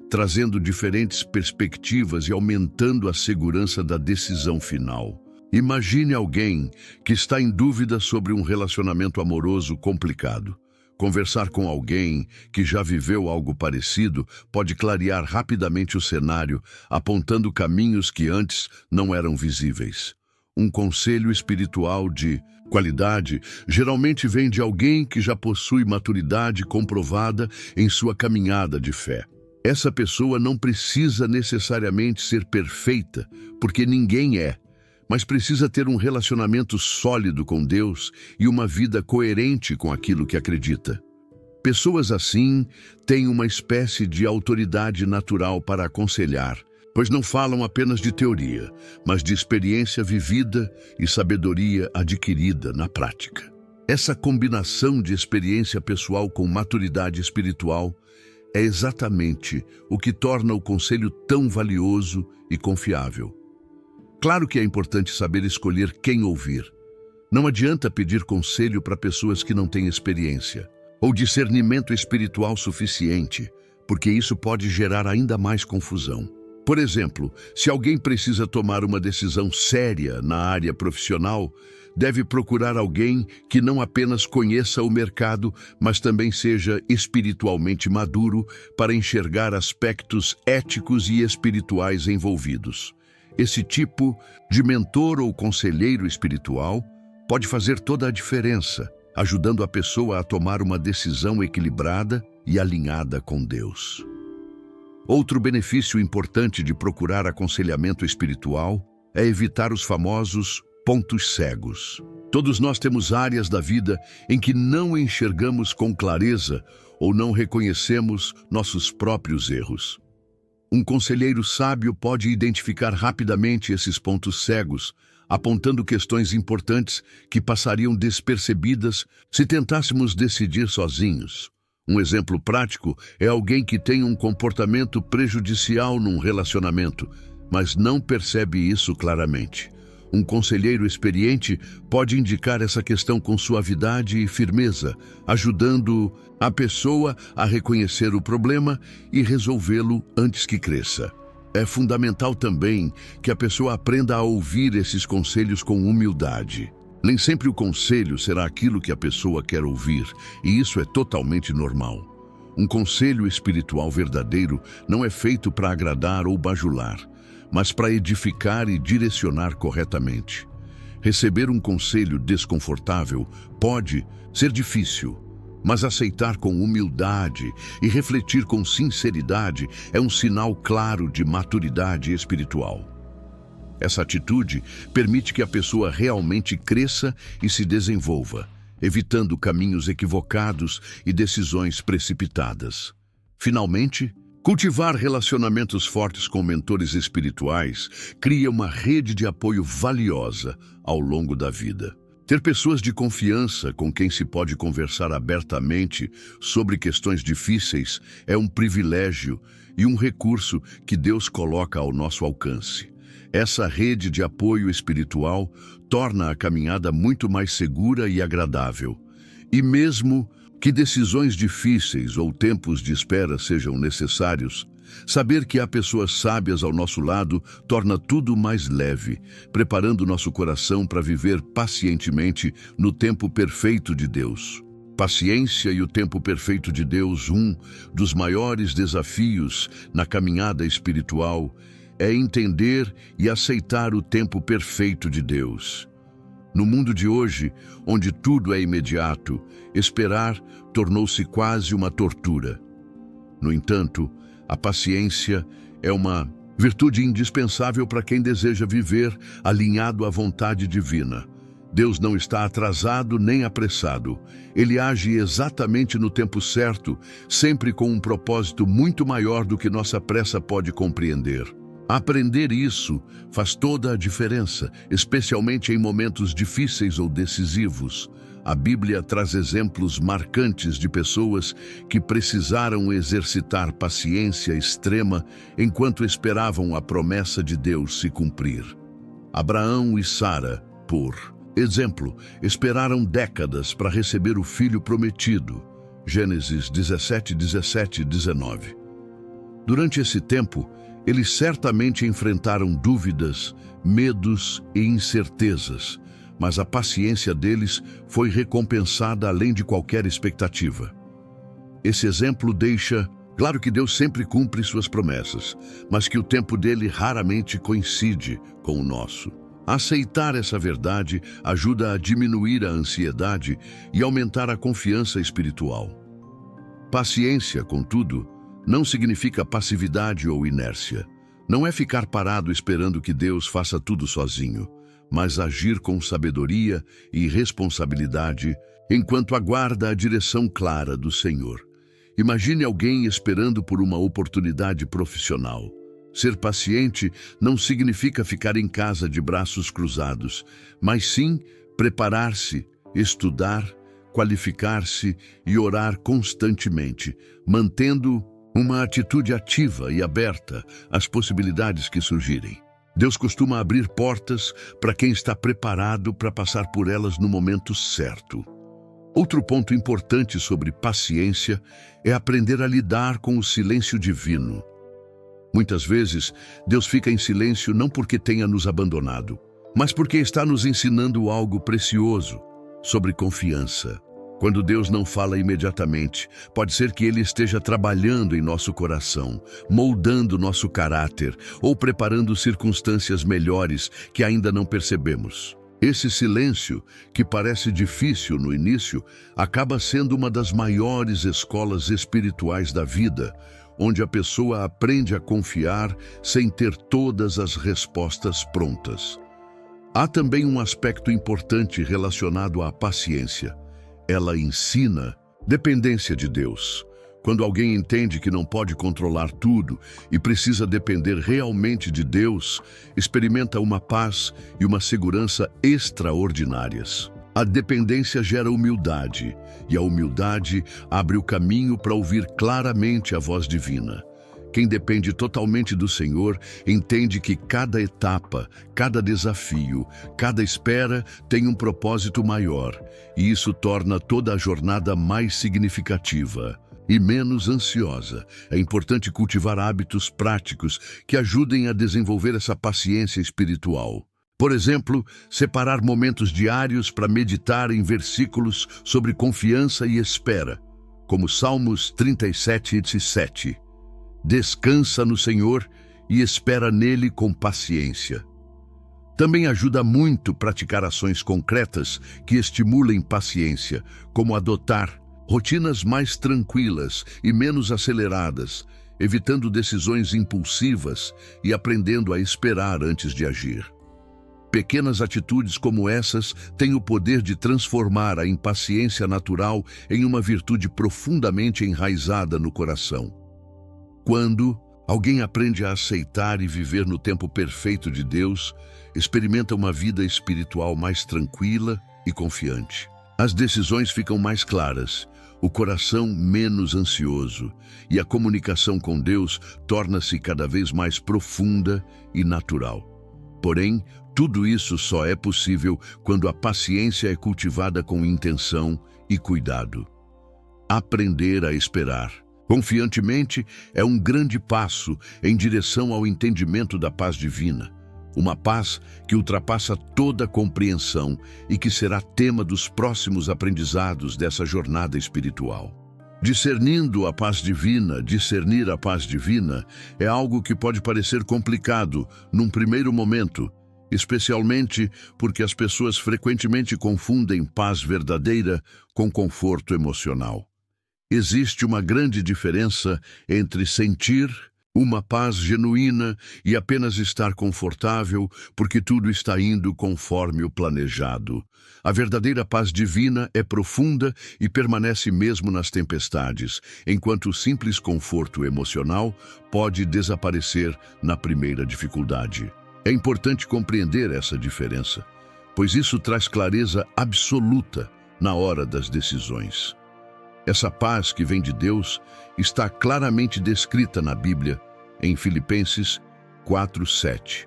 trazendo diferentes perspectivas e aumentando a segurança da decisão final. Imagine alguém que está em dúvida sobre um relacionamento amoroso complicado. Conversar com alguém que já viveu algo parecido pode clarear rapidamente o cenário, apontando caminhos que antes não eram visíveis. Um conselho espiritual de qualidade geralmente vem de alguém que já possui maturidade comprovada em sua caminhada de fé. Essa pessoa não precisa necessariamente ser perfeita, porque ninguém é, mas precisa ter um relacionamento sólido com Deus e uma vida coerente com aquilo que acredita. Pessoas assim têm uma espécie de autoridade natural para aconselhar, pois não falam apenas de teoria, mas de experiência vivida e sabedoria adquirida na prática. Essa combinação de experiência pessoal com maturidade espiritual é exatamente o que torna o conselho tão valioso e confiável. Claro que é importante saber escolher quem ouvir. Não adianta pedir conselho para pessoas que não têm experiência ou discernimento espiritual suficiente, porque isso pode gerar ainda mais confusão. Por exemplo, se alguém precisa tomar uma decisão séria na área profissional, deve procurar alguém que não apenas conheça o mercado, mas também seja espiritualmente maduro para enxergar aspectos éticos e espirituais envolvidos. Esse tipo de mentor ou conselheiro espiritual pode fazer toda a diferença, ajudando a pessoa a tomar uma decisão equilibrada e alinhada com Deus. Outro benefício importante de procurar aconselhamento espiritual é evitar os famosos pontos cegos. Todos nós temos áreas da vida em que não enxergamos com clareza ou não reconhecemos nossos próprios erros. Um conselheiro sábio pode identificar rapidamente esses pontos cegos, apontando questões importantes que passariam despercebidas se tentássemos decidir sozinhos. Um exemplo prático é alguém que tem um comportamento prejudicial num relacionamento, mas não percebe isso claramente. Um conselheiro experiente pode indicar essa questão com suavidade e firmeza, ajudando a pessoa a reconhecer o problema e resolvê-lo antes que cresça. É fundamental também que a pessoa aprenda a ouvir esses conselhos com humildade. Nem sempre o conselho será aquilo que a pessoa quer ouvir, e isso é totalmente normal. Um conselho espiritual verdadeiro não é feito para agradar ou bajular, mas para edificar e direcionar corretamente. Receber um conselho desconfortável pode ser difícil, mas aceitar com humildade e refletir com sinceridade é um sinal claro de maturidade espiritual. Essa atitude permite que a pessoa realmente cresça e se desenvolva, evitando caminhos equivocados e decisões precipitadas. Finalmente, cultivar relacionamentos fortes com mentores espirituais cria uma rede de apoio valiosa ao longo da vida. Ter pessoas de confiança com quem se pode conversar abertamente sobre questões difíceis é um privilégio e um recurso que Deus coloca ao nosso alcance. Essa rede de apoio espiritual torna a caminhada muito mais segura e agradável. E mesmo que decisões difíceis ou tempos de espera sejam necessários, saber que há pessoas sábias ao nosso lado torna tudo mais leve, preparando nosso coração para viver pacientemente no tempo perfeito de Deus. Paciência e o tempo perfeito de Deus, um dos maiores desafios na caminhada espiritual, é entender e aceitar o tempo perfeito de Deus. No mundo de hoje, onde tudo é imediato, esperar tornou-se quase uma tortura. No entanto, a paciência é uma virtude indispensável para quem deseja viver alinhado à vontade divina. Deus não está atrasado nem apressado. Ele age exatamente no tempo certo, sempre com um propósito muito maior do que nossa pressa pode compreender. Aprender isso faz toda a diferença, especialmente em momentos difíceis ou decisivos. A Bíblia traz exemplos marcantes de pessoas que precisaram exercitar paciência extrema enquanto esperavam a promessa de Deus se cumprir. Abraão e Sara, por exemplo, esperaram décadas para receber o filho prometido. Gênesis 17, 17 e 19. Durante esse tempo, eles certamente enfrentaram dúvidas, medos e incertezas, mas a paciência deles foi recompensada além de qualquer expectativa. Esse exemplo deixa claro que Deus sempre cumpre suas promessas, mas que o tempo dele raramente coincide com o nosso. Aceitar essa verdade ajuda a diminuir a ansiedade e aumentar a confiança espiritual. Paciência, contudo, não significa passividade ou inércia. Não é ficar parado esperando que Deus faça tudo sozinho, mas agir com sabedoria e responsabilidade enquanto aguarda a direção clara do Senhor. Imagine alguém esperando por uma oportunidade profissional. Ser paciente não significa ficar em casa de braços cruzados, mas sim preparar-se, estudar, qualificar-se e orar constantemente, mantendo uma atitude ativa e aberta às possibilidades que surgirem. Deus costuma abrir portas para quem está preparado para passar por elas no momento certo. Outro ponto importante sobre paciência é aprender a lidar com o silêncio divino. Muitas vezes, Deus fica em silêncio não porque tenha nos abandonado, mas porque está nos ensinando algo precioso sobre confiança. Quando Deus não fala imediatamente, pode ser que Ele esteja trabalhando em nosso coração, moldando nosso caráter ou preparando circunstâncias melhores que ainda não percebemos. Esse silêncio, que parece difícil no início, acaba sendo uma das maiores escolas espirituais da vida, onde a pessoa aprende a confiar sem ter todas as respostas prontas. Há também um aspecto importante relacionado à paciência. Ela ensina dependência de Deus. Quando alguém entende que não pode controlar tudo e precisa depender realmente de Deus, experimenta uma paz e uma segurança extraordinárias. A dependência gera humildade, e a humildade abre o caminho para ouvir claramente a voz divina. Quem depende totalmente do Senhor entende que cada etapa, cada desafio, cada espera tem um propósito maior, e isso torna toda a jornada mais significativa e menos ansiosa. É importante cultivar hábitos práticos que ajudem a desenvolver essa paciência espiritual. Por exemplo, separar momentos diários para meditar em versículos sobre confiança e espera, como Salmos 37:7. Descansa no Senhor e espera nele com paciência. Também ajuda muito praticar ações concretas que estimulem paciência, como adotar rotinas mais tranquilas e menos aceleradas, evitando decisões impulsivas e aprendendo a esperar antes de agir. Pequenas atitudes como essas têm o poder de transformar a impaciência natural em uma virtude profundamente enraizada no coração. Quando alguém aprende a aceitar e viver no tempo perfeito de Deus, experimenta uma vida espiritual mais tranquila e confiante. As decisões ficam mais claras, o coração menos ansioso e a comunicação com Deus torna-se cada vez mais profunda e natural. Porém, tudo isso só é possível quando a paciência é cultivada com intenção e cuidado. Aprender a esperar confiantemente é um grande passo em direção ao entendimento da paz divina. Uma paz que ultrapassa toda compreensão e que será tema dos próximos aprendizados dessa jornada espiritual. Discernir a paz divina é algo que pode parecer complicado num primeiro momento, especialmente porque as pessoas frequentemente confundem paz verdadeira com conforto emocional. Existe uma grande diferença entre sentir uma paz genuína e apenas estar confortável porque tudo está indo conforme o planejado. A verdadeira paz divina é profunda e permanece mesmo nas tempestades, enquanto o simples conforto emocional pode desaparecer na primeira dificuldade. É importante compreender essa diferença, pois isso traz clareza absoluta na hora das decisões. Essa paz que vem de Deus está claramente descrita na Bíblia, em Filipenses 4:7,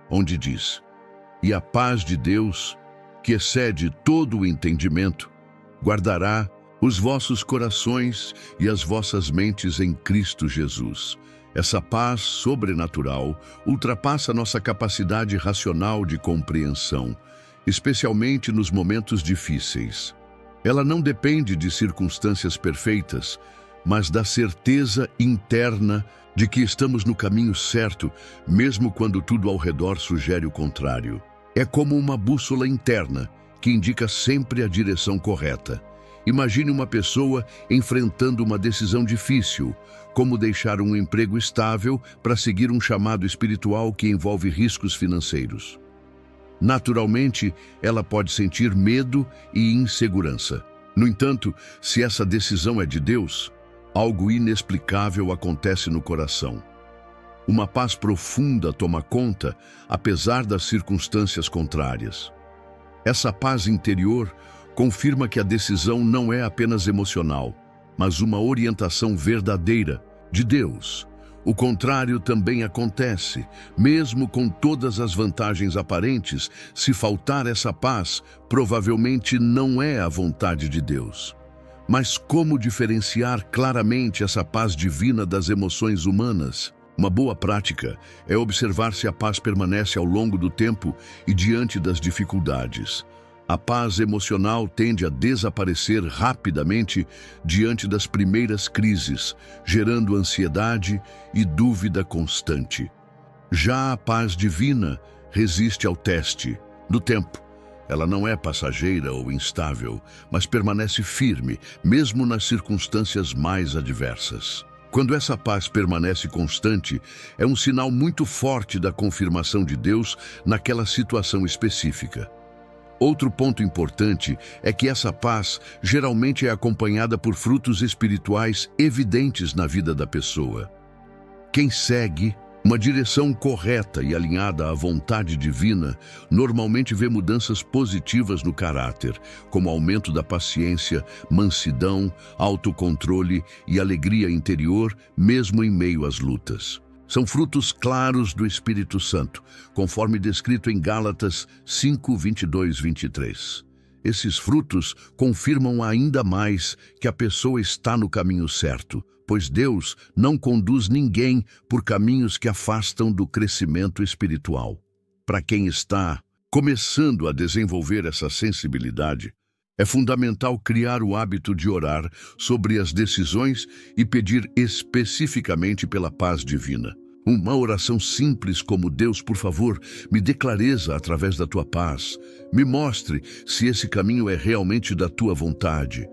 onde diz: "E a paz de Deus, que excede todo o entendimento, guardará os vossos corações e as vossas mentes em Cristo Jesus." Essa paz sobrenatural ultrapassa nossa capacidade racional de compreensão, especialmente nos momentos difíceis. Ela não depende de circunstâncias perfeitas, mas da certeza interna de que estamos no caminho certo, mesmo quando tudo ao redor sugere o contrário. É como uma bússola interna que indica sempre a direção correta. Imagine uma pessoa enfrentando uma decisão difícil, como deixar um emprego estável para seguir um chamado espiritual que envolve riscos financeiros. Naturalmente, ela pode sentir medo e insegurança. No entanto, se essa decisão é de Deus, algo inexplicável acontece no coração. Uma paz profunda toma conta, apesar das circunstâncias contrárias. Essa paz interior confirma que a decisão não é apenas emocional, mas uma orientação verdadeira de Deus. O contrário também acontece. Mesmo com todas as vantagens aparentes, se faltar essa paz, provavelmente não é a vontade de Deus. Mas como diferenciar claramente essa paz divina das emoções humanas? Uma boa prática é observar se a paz permanece ao longo do tempo e diante das dificuldades. A paz emocional tende a desaparecer rapidamente diante das primeiras crises, gerando ansiedade e dúvida constante. Já a paz divina resiste ao teste do tempo. Ela não é passageira ou instável, mas permanece firme, mesmo nas circunstâncias mais adversas. Quando essa paz permanece constante, é um sinal muito forte da confirmação de Deus naquela situação específica. Outro ponto importante é que essa paz geralmente é acompanhada por frutos espirituais evidentes na vida da pessoa. Quem segue uma direção correta e alinhada à vontade divina normalmente vê mudanças positivas no caráter, como aumento da paciência, mansidão, autocontrole e alegria interior, mesmo em meio às lutas. São frutos claros do Espírito Santo, conforme descrito em Gálatas 5, 22, 23. Esses frutos confirmam ainda mais que a pessoa está no caminho certo, pois Deus não conduz ninguém por caminhos que afastam do crescimento espiritual. Para quem está começando a desenvolver essa sensibilidade, é fundamental criar o hábito de orar sobre as decisões e pedir especificamente pela paz divina. Uma oração simples como: Deus, por favor, me dê clareza através da tua paz. Me mostre se esse caminho é realmente da tua vontade.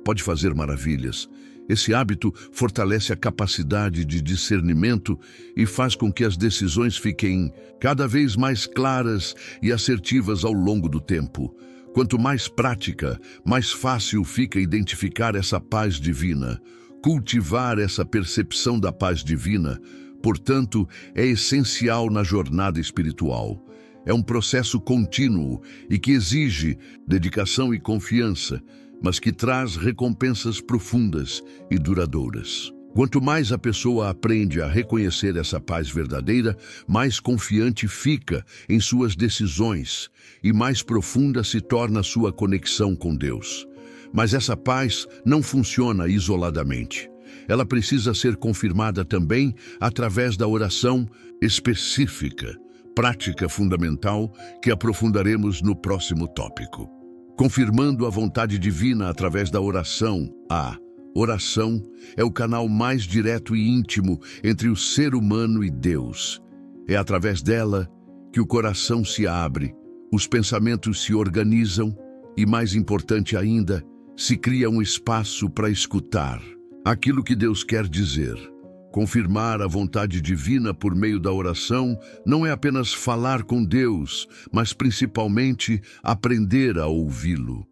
Pode fazer maravilhas. Esse hábito fortalece a capacidade de discernimento e faz com que as decisões fiquem cada vez mais claras e assertivas ao longo do tempo. Quanto mais prática, mais fácil fica identificar essa paz divina. Cultivar essa percepção da paz divina, portanto, é essencial na jornada espiritual. É um processo contínuo e que exige dedicação e confiança, mas que traz recompensas profundas e duradouras. Quanto mais a pessoa aprende a reconhecer essa paz verdadeira, mais confiante fica em suas decisões e mais profunda se torna a sua conexão com Deus. Mas essa paz não funciona isoladamente. Ela precisa ser confirmada também através da oração específica, prática fundamental que aprofundaremos no próximo tópico. Confirmando a vontade divina através da oração. A oração é o canal mais direto e íntimo entre o ser humano e Deus. É através dela que o coração se abre, os pensamentos se organizam e, mais importante ainda, se cria um espaço para escutar aquilo que Deus quer dizer. Confirmar a vontade divina por meio da oração não é apenas falar com Deus, mas principalmente aprender a ouvi-lo.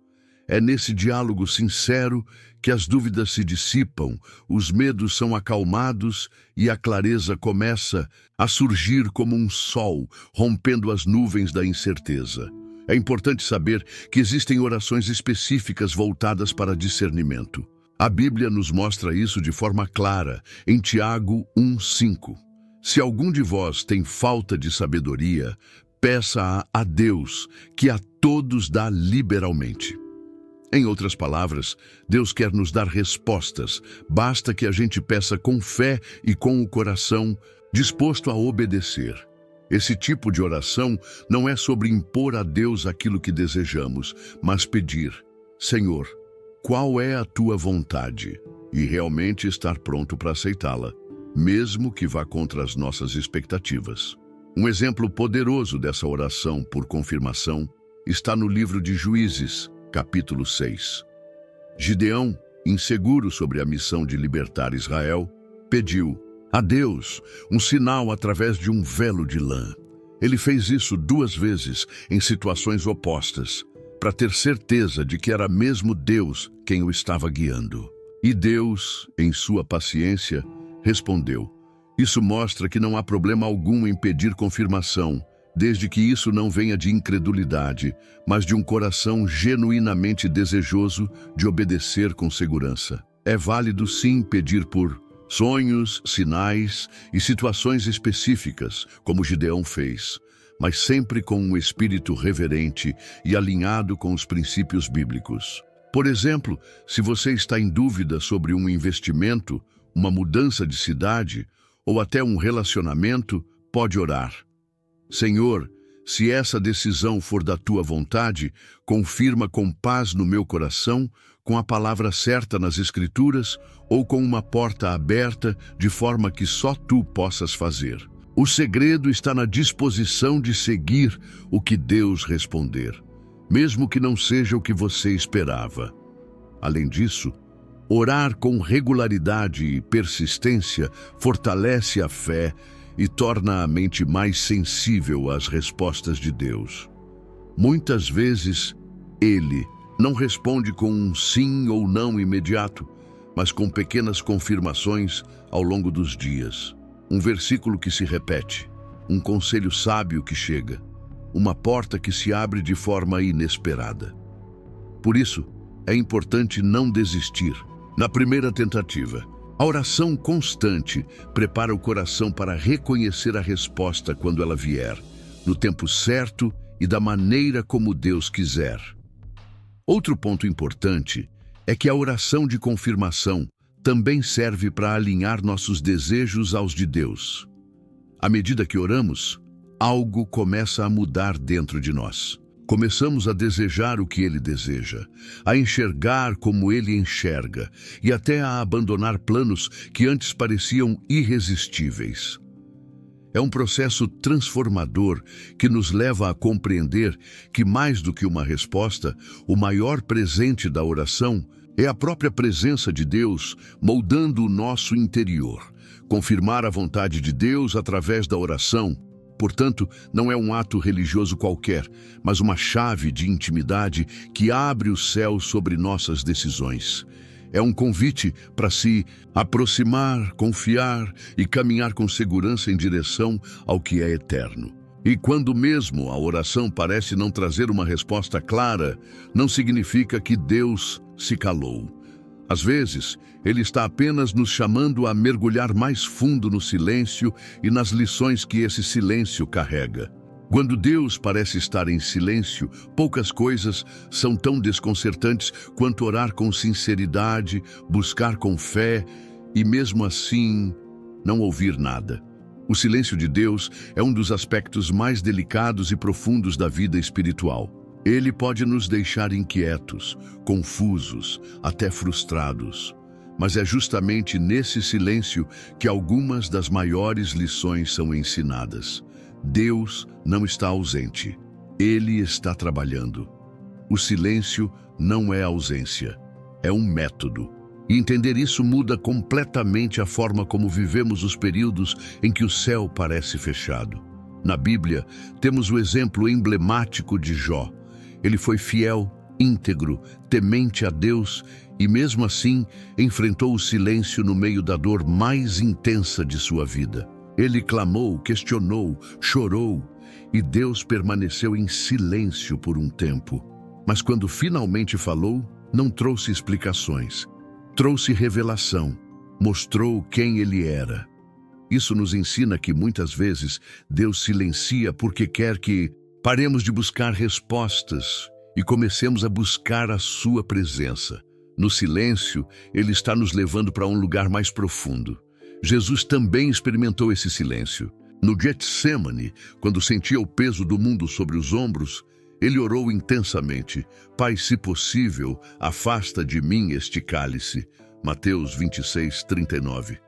É nesse diálogo sincero que as dúvidas se dissipam, os medos são acalmados e a clareza começa a surgir como um sol, rompendo as nuvens da incerteza. É importante saber que existem orações específicas voltadas para discernimento. A Bíblia nos mostra isso de forma clara, em Tiago 1:5. Se algum de vós tem falta de sabedoria, peça-a a Deus, que a todos dá liberalmente. Em outras palavras, Deus quer nos dar respostas, basta que a gente peça com fé e com o coração disposto a obedecer. Esse tipo de oração não é sobre impor a Deus aquilo que desejamos, mas pedir: Senhor, qual é a tua vontade? E realmente estar pronto para aceitá-la, mesmo que vá contra as nossas expectativas. Um exemplo poderoso dessa oração por confirmação está no livro de Juízes, capítulo 6. Gideão, inseguro sobre a missão de libertar Israel, pediu a Deus um sinal através de um velo de lã. Ele fez isso 2 vezes em situações opostas, para ter certeza de que era mesmo Deus quem o estava guiando. E Deus, em sua paciência, respondeu: isso mostra que não há problema algum em pedir confirmação, desde que isso não venha de incredulidade, mas de um coração genuinamente desejoso de obedecer com segurança. É válido sim pedir por sonhos, sinais e situações específicas, como Gideão fez, mas sempre com um espírito reverente e alinhado com os princípios bíblicos. Por exemplo, se você está em dúvida sobre um investimento, uma mudança de cidade ou até um relacionamento, pode orar: Senhor, se essa decisão for da tua vontade, confirma com paz no meu coração, com a palavra certa nas Escrituras ou com uma porta aberta de forma que só tu possas fazer. O segredo está na disposição de seguir o que Deus responder, mesmo que não seja o que você esperava. Além disso, Orar com regularidade e persistência fortalece a fé e torna a mente mais sensível às respostas de Deus. Muitas vezes, Ele não responde com um sim ou não imediato, mas com pequenas confirmações ao longo dos dias. Um versículo que se repete, um conselho sábio que chega, uma porta que se abre de forma inesperada. Por isso, é importante não desistir. Na primeira tentativa, a oração constante prepara o coração para reconhecer a resposta quando ela vier, no tempo certo e da maneira como Deus quiser. Outro ponto importante é que a oração de confirmação também serve para alinhar nossos desejos aos de Deus. À medida que oramos, algo começa a mudar dentro de nós. Começamos a desejar o que Ele deseja, a enxergar como Ele enxerga e até a abandonar planos que antes pareciam irresistíveis. É um processo transformador que nos leva a compreender que, mais do que uma resposta, o maior presente da oração é a própria presença de Deus moldando o nosso interior. Confirmar a vontade de Deus através da oração, portanto, não é um ato religioso qualquer, mas uma chave de intimidade que abre o céu sobre nossas decisões. É um convite para se aproximar, confiar e caminhar com segurança em direção ao que é eterno. E quando mesmo a oração parece não trazer uma resposta clara, não significa que Deus se calou. Às vezes, Ele está apenas nos chamando a mergulhar mais fundo no silêncio e nas lições que esse silêncio carrega. Quando Deus parece estar em silêncio, poucas coisas são tão desconcertantes quanto orar com sinceridade, buscar com fé e, mesmo assim, não ouvir nada. O silêncio de Deus é um dos aspectos mais delicados e profundos da vida espiritual. Ele pode nos deixar inquietos, confusos, até frustrados. Mas é justamente nesse silêncio que algumas das maiores lições são ensinadas. Deus não está ausente. Ele está trabalhando. O silêncio não é ausência, é um método. E entender isso muda completamente a forma como vivemos os períodos em que o céu parece fechado. Na Bíblia, temos o exemplo emblemático de Jó. Ele foi fiel, íntegro, temente a Deus e, mesmo assim, enfrentou o silêncio no meio da dor mais intensa de sua vida. Ele clamou, questionou, chorou e Deus permaneceu em silêncio por um tempo. Mas quando finalmente falou, não trouxe explicações. Trouxe revelação, mostrou quem Ele era. Isso nos ensina que muitas vezes Deus silencia porque quer que paremos de buscar respostas e comecemos a buscar a sua presença. No silêncio, Ele está nos levando para um lugar mais profundo. Jesus também experimentou esse silêncio. No Getsêmani, quando sentia o peso do mundo sobre os ombros, Ele orou intensamente: Pai, se possível, afasta de mim este cálice. Mateus 26:39.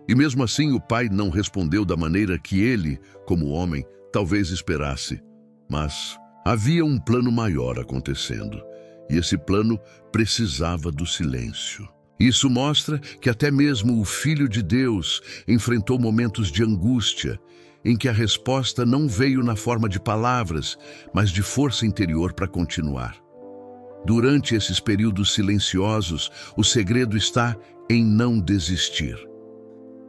E mesmo assim o Pai não respondeu da maneira que ele, como homem, talvez esperasse. Mas havia um plano maior acontecendo, e esse plano precisava do silêncio. Isso mostra que até mesmo o Filho de Deus enfrentou momentos de angústia, em que a resposta não veio na forma de palavras, mas de força interior para continuar. Durante esses períodos silenciosos, o segredo está em não desistir.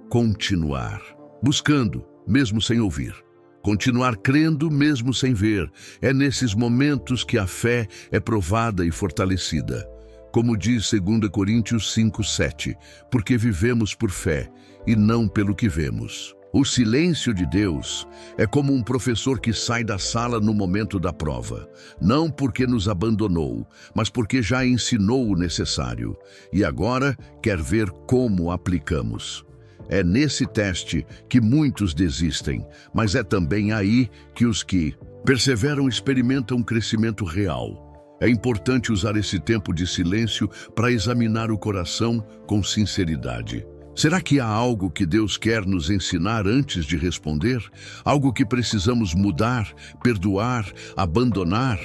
Continuar, buscando, mesmo sem ouvir. Continuar crendo mesmo sem ver. É nesses momentos que a fé é provada e fortalecida. Como diz 2 Coríntios 5:7, porque vivemos por fé e não pelo que vemos. O silêncio de Deus é como um professor que sai da sala no momento da prova, não porque nos abandonou, mas porque já ensinou o necessário e agora quer ver como aplicamos. É nesse teste que muitos desistem, mas é também aí que os que perseveram experimentam um crescimento real. É importante usar esse tempo de silêncio para examinar o coração com sinceridade. Será que há algo que Deus quer nos ensinar antes de responder? Algo que precisamos mudar, perdoar, abandonar?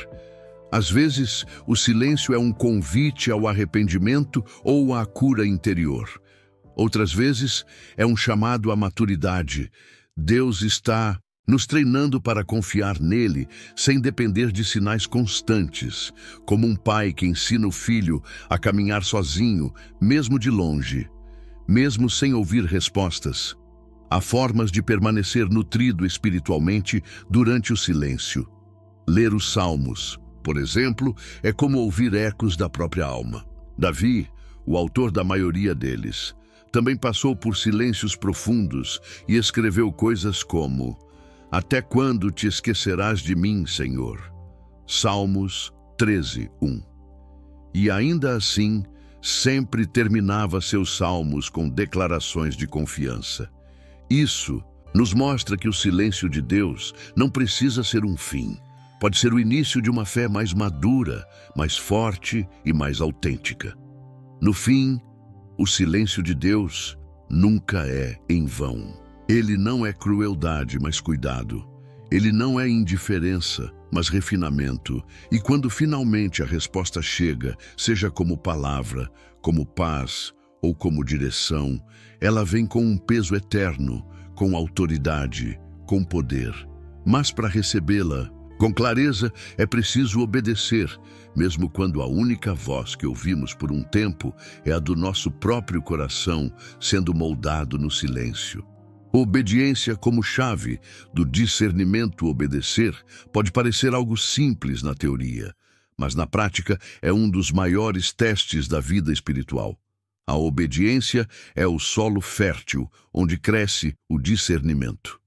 Às vezes, o silêncio é um convite ao arrependimento ou à cura interior. Outras vezes, é um chamado à maturidade. Deus está nos treinando para confiar nele sem depender de sinais constantes, como um pai que ensina o filho a caminhar sozinho, mesmo de longe, mesmo sem ouvir respostas. Há formas de permanecer nutrido espiritualmente durante o silêncio. Ler os Salmos, por exemplo, é como ouvir ecos da própria alma. Davi, o autor da maioria deles, também passou por silêncios profundos e escreveu coisas como: Até quando te esquecerás de mim, Senhor? Salmos 13:1. E ainda assim, sempre terminava seus salmos com declarações de confiança. Isso nos mostra que o silêncio de Deus não precisa ser um fim. Pode ser o início de uma fé mais madura, mais forte e mais autêntica. No fim, o silêncio de Deus nunca é em vão. Ele não é crueldade, mas cuidado. Ele não é indiferença, mas refinamento. E quando finalmente a resposta chega, seja como palavra, como paz ou como direção, ela vem com um peso eterno, com autoridade, com poder. Mas para recebê-la com clareza, é preciso obedecer, mesmo quando a única voz que ouvimos por um tempo é a do nosso próprio coração sendo moldado no silêncio. Obediência como chave do discernimento obedecer pode parecer algo simples na teoria, mas na prática é um dos maiores testes da vida espiritual. A obediência é o solo fértil onde cresce o discernimento.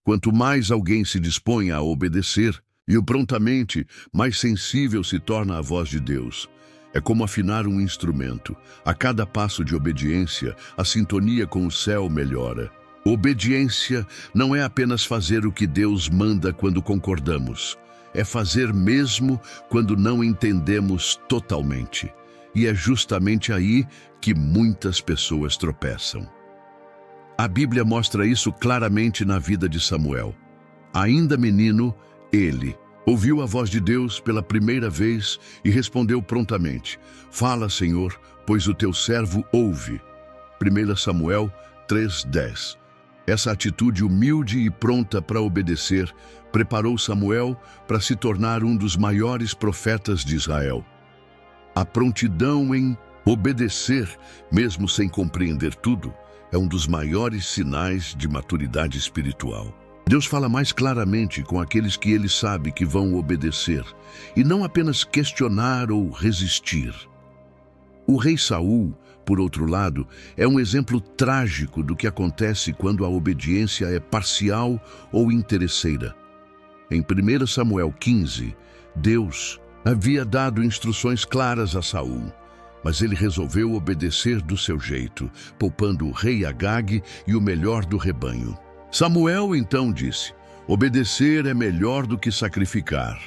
Quanto mais alguém se dispõe a obedecer, e prontamente mais sensível se torna à voz de Deus. É como afinar um instrumento. A cada passo de obediência, a sintonia com o céu melhora. Obediência não é apenas fazer o que Deus manda quando concordamos. É fazer mesmo quando não entendemos totalmente. E é justamente aí que muitas pessoas tropeçam. A Bíblia mostra isso claramente na vida de Samuel. Ainda menino, ele ouviu a voz de Deus pela primeira vez e respondeu prontamente: Fala, Senhor, pois o teu servo ouve. 1 Samuel 3:10. Essa atitude humilde e pronta para obedecer preparou Samuel para se tornar um dos maiores profetas de Israel. A prontidão em obedecer, mesmo sem compreender tudo, é um dos maiores sinais de maturidade espiritual. Deus fala mais claramente com aqueles que Ele sabe que vão obedecer, e não apenas questionar ou resistir. O rei Saul, por outro lado, é um exemplo trágico do que acontece quando a obediência é parcial ou interesseira. Em 1 Samuel 15, Deus havia dado instruções claras a Saul, mas ele resolveu obedecer do seu jeito, poupando o rei Agag e o melhor do rebanho. Samuel então disse: Obedecer é melhor do que sacrificar.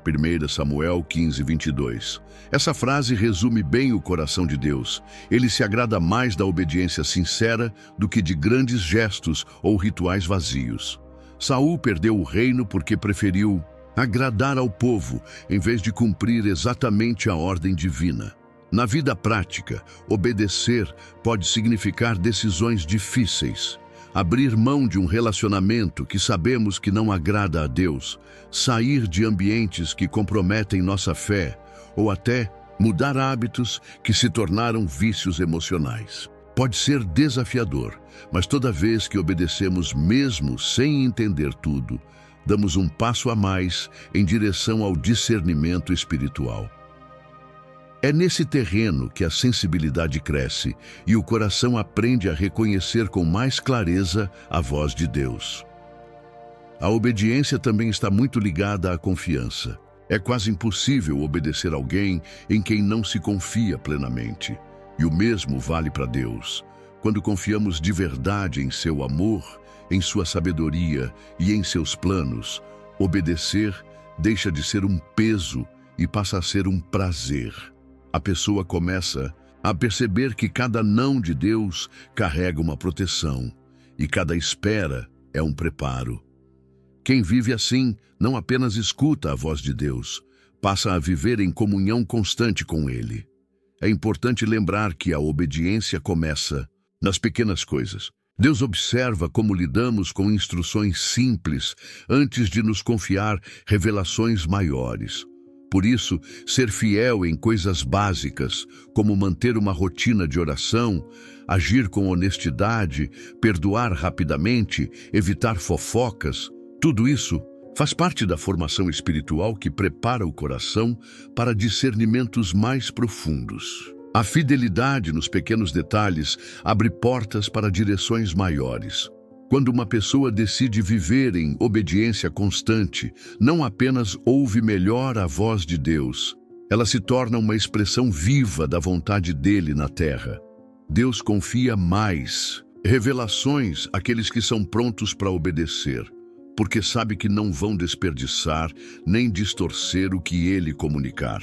1 Samuel 15:22. Essa frase resume bem o coração de Deus. Ele se agrada mais da obediência sincera do que de grandes gestos ou rituais vazios. Saul perdeu o reino porque preferiu agradar ao povo em vez de cumprir exatamente a ordem divina. Na vida prática, obedecer pode significar decisões difíceis. Abrir mão de um relacionamento que sabemos que não agrada a Deus, sair de ambientes que comprometem nossa fé, ou até mudar hábitos que se tornaram vícios emocionais. Pode ser desafiador, mas toda vez que obedecemos mesmo sem entender tudo, damos um passo a mais em direção ao discernimento espiritual. É nesse terreno que a sensibilidade cresce e o coração aprende a reconhecer com mais clareza a voz de Deus. A obediência também está muito ligada à confiança. É quase impossível obedecer alguém em quem não se confia plenamente. E o mesmo vale para Deus. Quando confiamos de verdade em seu amor, em sua sabedoria e em seus planos, obedecer deixa de ser um peso e passa a ser um prazer. A pessoa começa a perceber que cada não de Deus carrega uma proteção e cada espera é um preparo. Quem vive assim não apenas escuta a voz de Deus, passa a viver em comunhão constante com Ele. É importante lembrar que a obediência começa nas pequenas coisas. Deus observa como lidamos com instruções simples antes de nos confiar revelações maiores. Por isso, ser fiel em coisas básicas, como manter uma rotina de oração, agir com honestidade, perdoar rapidamente, evitar fofocas, tudo isso faz parte da formação espiritual que prepara o coração para discernimentos mais profundos. A fidelidade nos pequenos detalhes abre portas para direções maiores. Quando uma pessoa decide viver em obediência constante, não apenas ouve melhor a voz de Deus, ela se torna uma expressão viva da vontade dele na terra. Deus confia mais revelações àqueles que são prontos para obedecer, porque sabe que não vão desperdiçar nem distorcer o que ele comunicar.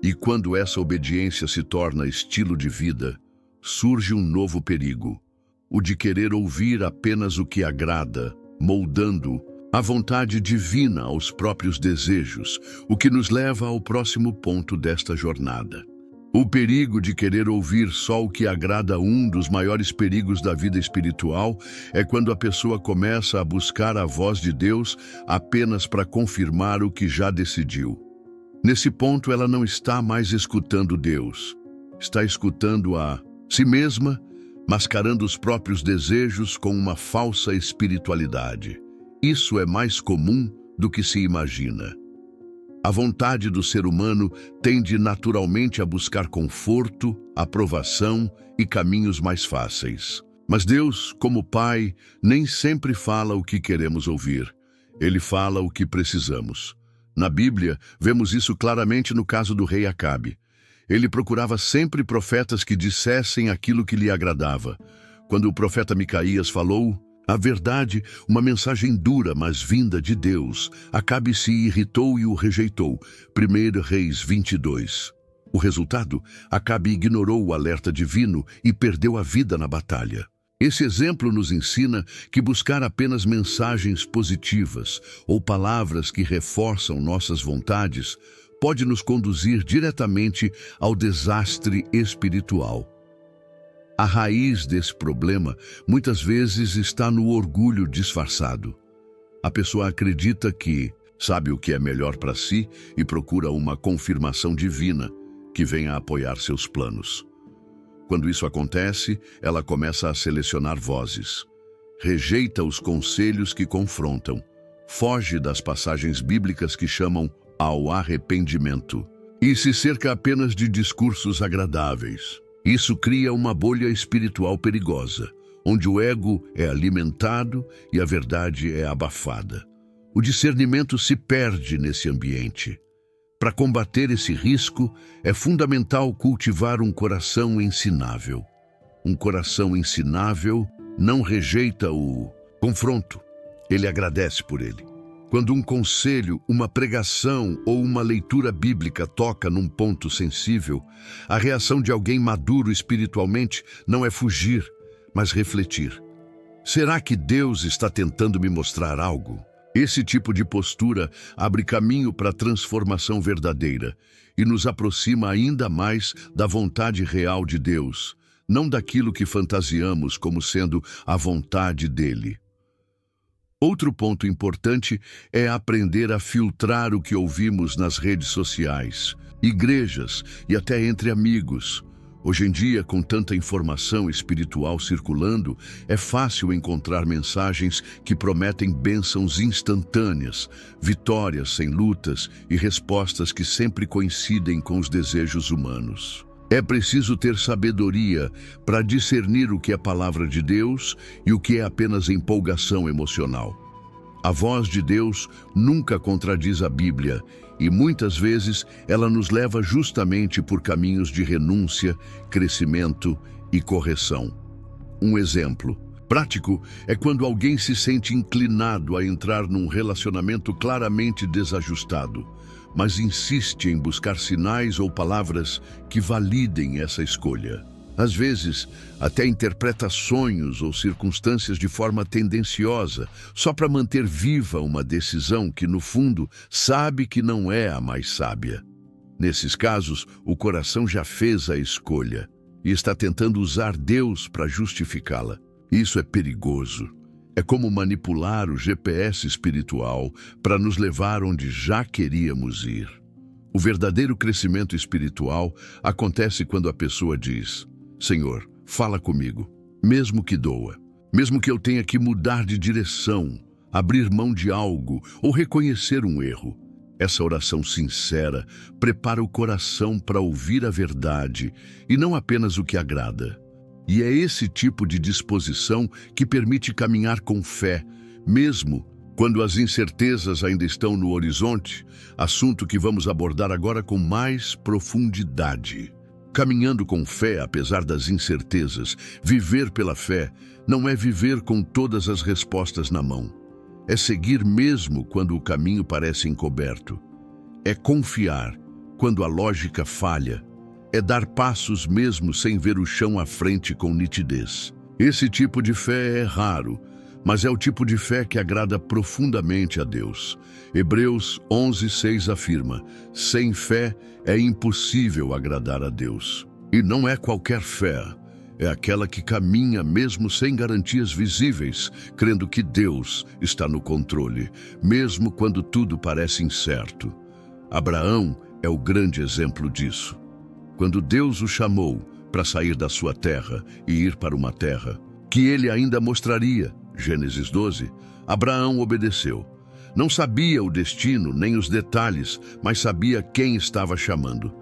E quando essa obediência se torna estilo de vida, surge um novo perigo, o de querer ouvir apenas o que agrada, moldando a vontade divina aos próprios desejos, o que nos leva ao próximo ponto desta jornada. O perigo de querer ouvir só o que agrada. Um dos maiores perigos da vida espiritual é quando a pessoa começa a buscar a voz de Deus apenas para confirmar o que já decidiu. Nesse ponto, ela não está mais escutando Deus, está escutando a si mesma, mascarando os próprios desejos com uma falsa espiritualidade. Isso é mais comum do que se imagina. A vontade do ser humano tende naturalmente a buscar conforto, aprovação e caminhos mais fáceis. Mas Deus, como Pai, nem sempre fala o que queremos ouvir. Ele fala o que precisamos. Na Bíblia, vemos isso claramente no caso do rei Acabe. Ele procurava sempre profetas que dissessem aquilo que lhe agradava. Quando o profeta Micaías falou a verdade, uma mensagem dura, mas vinda de Deus, Acabe se irritou e o rejeitou. 1 Reis 22. O resultado, Acabe ignorou o alerta divino e perdeu a vida na batalha. Esse exemplo nos ensina que buscar apenas mensagens positivas ou palavras que reforçam nossas vontades pode nos conduzir diretamente ao desastre espiritual. A raiz desse problema muitas vezes está no orgulho disfarçado. A pessoa acredita que sabe o que é melhor para si e procura uma confirmação divina que venha apoiar seus planos. Quando isso acontece, ela começa a selecionar vozes. Rejeita os conselhos que confrontam. Foge das passagens bíblicas que chamam ao arrependimento. E se cerca apenas de discursos agradáveis. Isso cria uma bolha espiritual perigosa, onde o ego é alimentado e a verdade é abafada. O discernimento se perde nesse ambiente. Para combater esse risco, é fundamental cultivar um coração ensinável. Um coração ensinável não rejeita o confronto, ele agradece por ele. Quando um conselho, uma pregação ou uma leitura bíblica toca num ponto sensível, a reação de alguém maduro espiritualmente não é fugir, mas refletir. Será que Deus está tentando me mostrar algo? Esse tipo de postura abre caminho para a transformação verdadeira e nos aproxima ainda mais da vontade real de Deus, não daquilo que fantasiamos como sendo a vontade dele. Outro ponto importante é aprender a filtrar o que ouvimos nas redes sociais, igrejas e até entre amigos. Hoje em dia, com tanta informação espiritual circulando, é fácil encontrar mensagens que prometem bênçãos instantâneas, vitórias sem lutas e respostas que sempre coincidem com os desejos humanos. É preciso ter sabedoria para discernir o que é palavra de Deus e o que é apenas empolgação emocional. A voz de Deus nunca contradiz a Bíblia e muitas vezes ela nos leva justamente por caminhos de renúncia, crescimento e correção. Um exemplo prático é quando alguém se sente inclinado a entrar num relacionamento claramente desajustado, mas insiste em buscar sinais ou palavras que validem essa escolha. Às vezes, até interpreta sonhos ou circunstâncias de forma tendenciosa, só para manter viva uma decisão que, no fundo, sabe que não é a mais sábia. Nesses casos, o coração já fez a escolha e está tentando usar Deus para justificá-la. Isso é perigoso. É como manipular o GPS espiritual para nos levar onde já queríamos ir. O verdadeiro crescimento espiritual acontece quando a pessoa diz: Senhor, fala comigo, mesmo que doa, mesmo que eu tenha que mudar de direção, abrir mão de algo ou reconhecer um erro. Essa oração sincera prepara o coração para ouvir a verdade e não apenas o que agrada. E é esse tipo de disposição que permite caminhar com fé, mesmo quando as incertezas ainda estão no horizonte, assunto que vamos abordar agora com mais profundidade. Caminhando com fé, apesar das incertezas, viver pela fé não é viver com todas as respostas na mão. É seguir mesmo quando o caminho parece encoberto. É confiar quando a lógica falha. É dar passos mesmo sem ver o chão à frente com nitidez. Esse tipo de fé é raro, mas é o tipo de fé que agrada profundamente a Deus. Hebreus 11:6 afirma: sem fé é impossível agradar a Deus. E não é qualquer fé, é aquela que caminha mesmo sem garantias visíveis, crendo que Deus está no controle, mesmo quando tudo parece incerto. Abraão é o grande exemplo disso. Quando Deus o chamou para sair da sua terra e ir para uma terra que ele ainda mostraria, Gênesis 12, Abraão obedeceu. Não sabia o destino nem os detalhes, mas sabia quem estava chamando.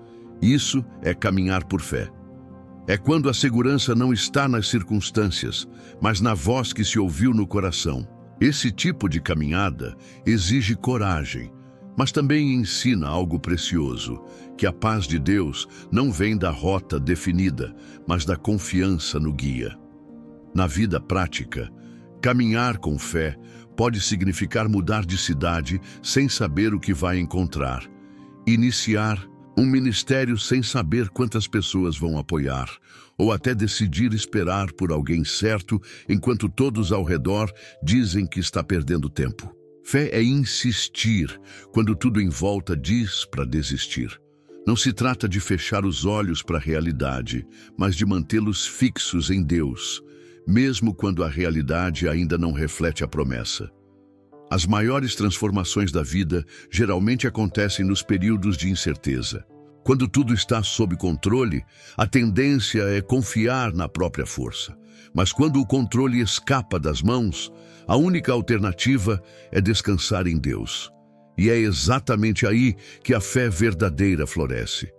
Isso é caminhar por fé. É quando a segurança não está nas circunstâncias, mas na voz que se ouviu no coração. Esse tipo de caminhada exige coragem, mas também ensina algo precioso, que a paz de Deus não vem da rota definida, mas da confiança no guia. Na vida prática, caminhar com fé pode significar mudar de cidade sem saber o que vai encontrar, iniciar um ministério sem saber quantas pessoas vão apoiar, ou até decidir esperar por alguém certo enquanto todos ao redor dizem que está perdendo tempo. Fé é insistir quando tudo em volta diz para desistir. Não se trata de fechar os olhos para a realidade, mas de mantê-los fixos em Deus, mesmo quando a realidade ainda não reflete a promessa. As maiores transformações da vida geralmente acontecem nos períodos de incerteza. Quando tudo está sob controle, a tendência é confiar na própria força. Mas quando o controle escapa das mãos, a única alternativa é descansar em Deus. E é exatamente aí que a fé verdadeira floresce.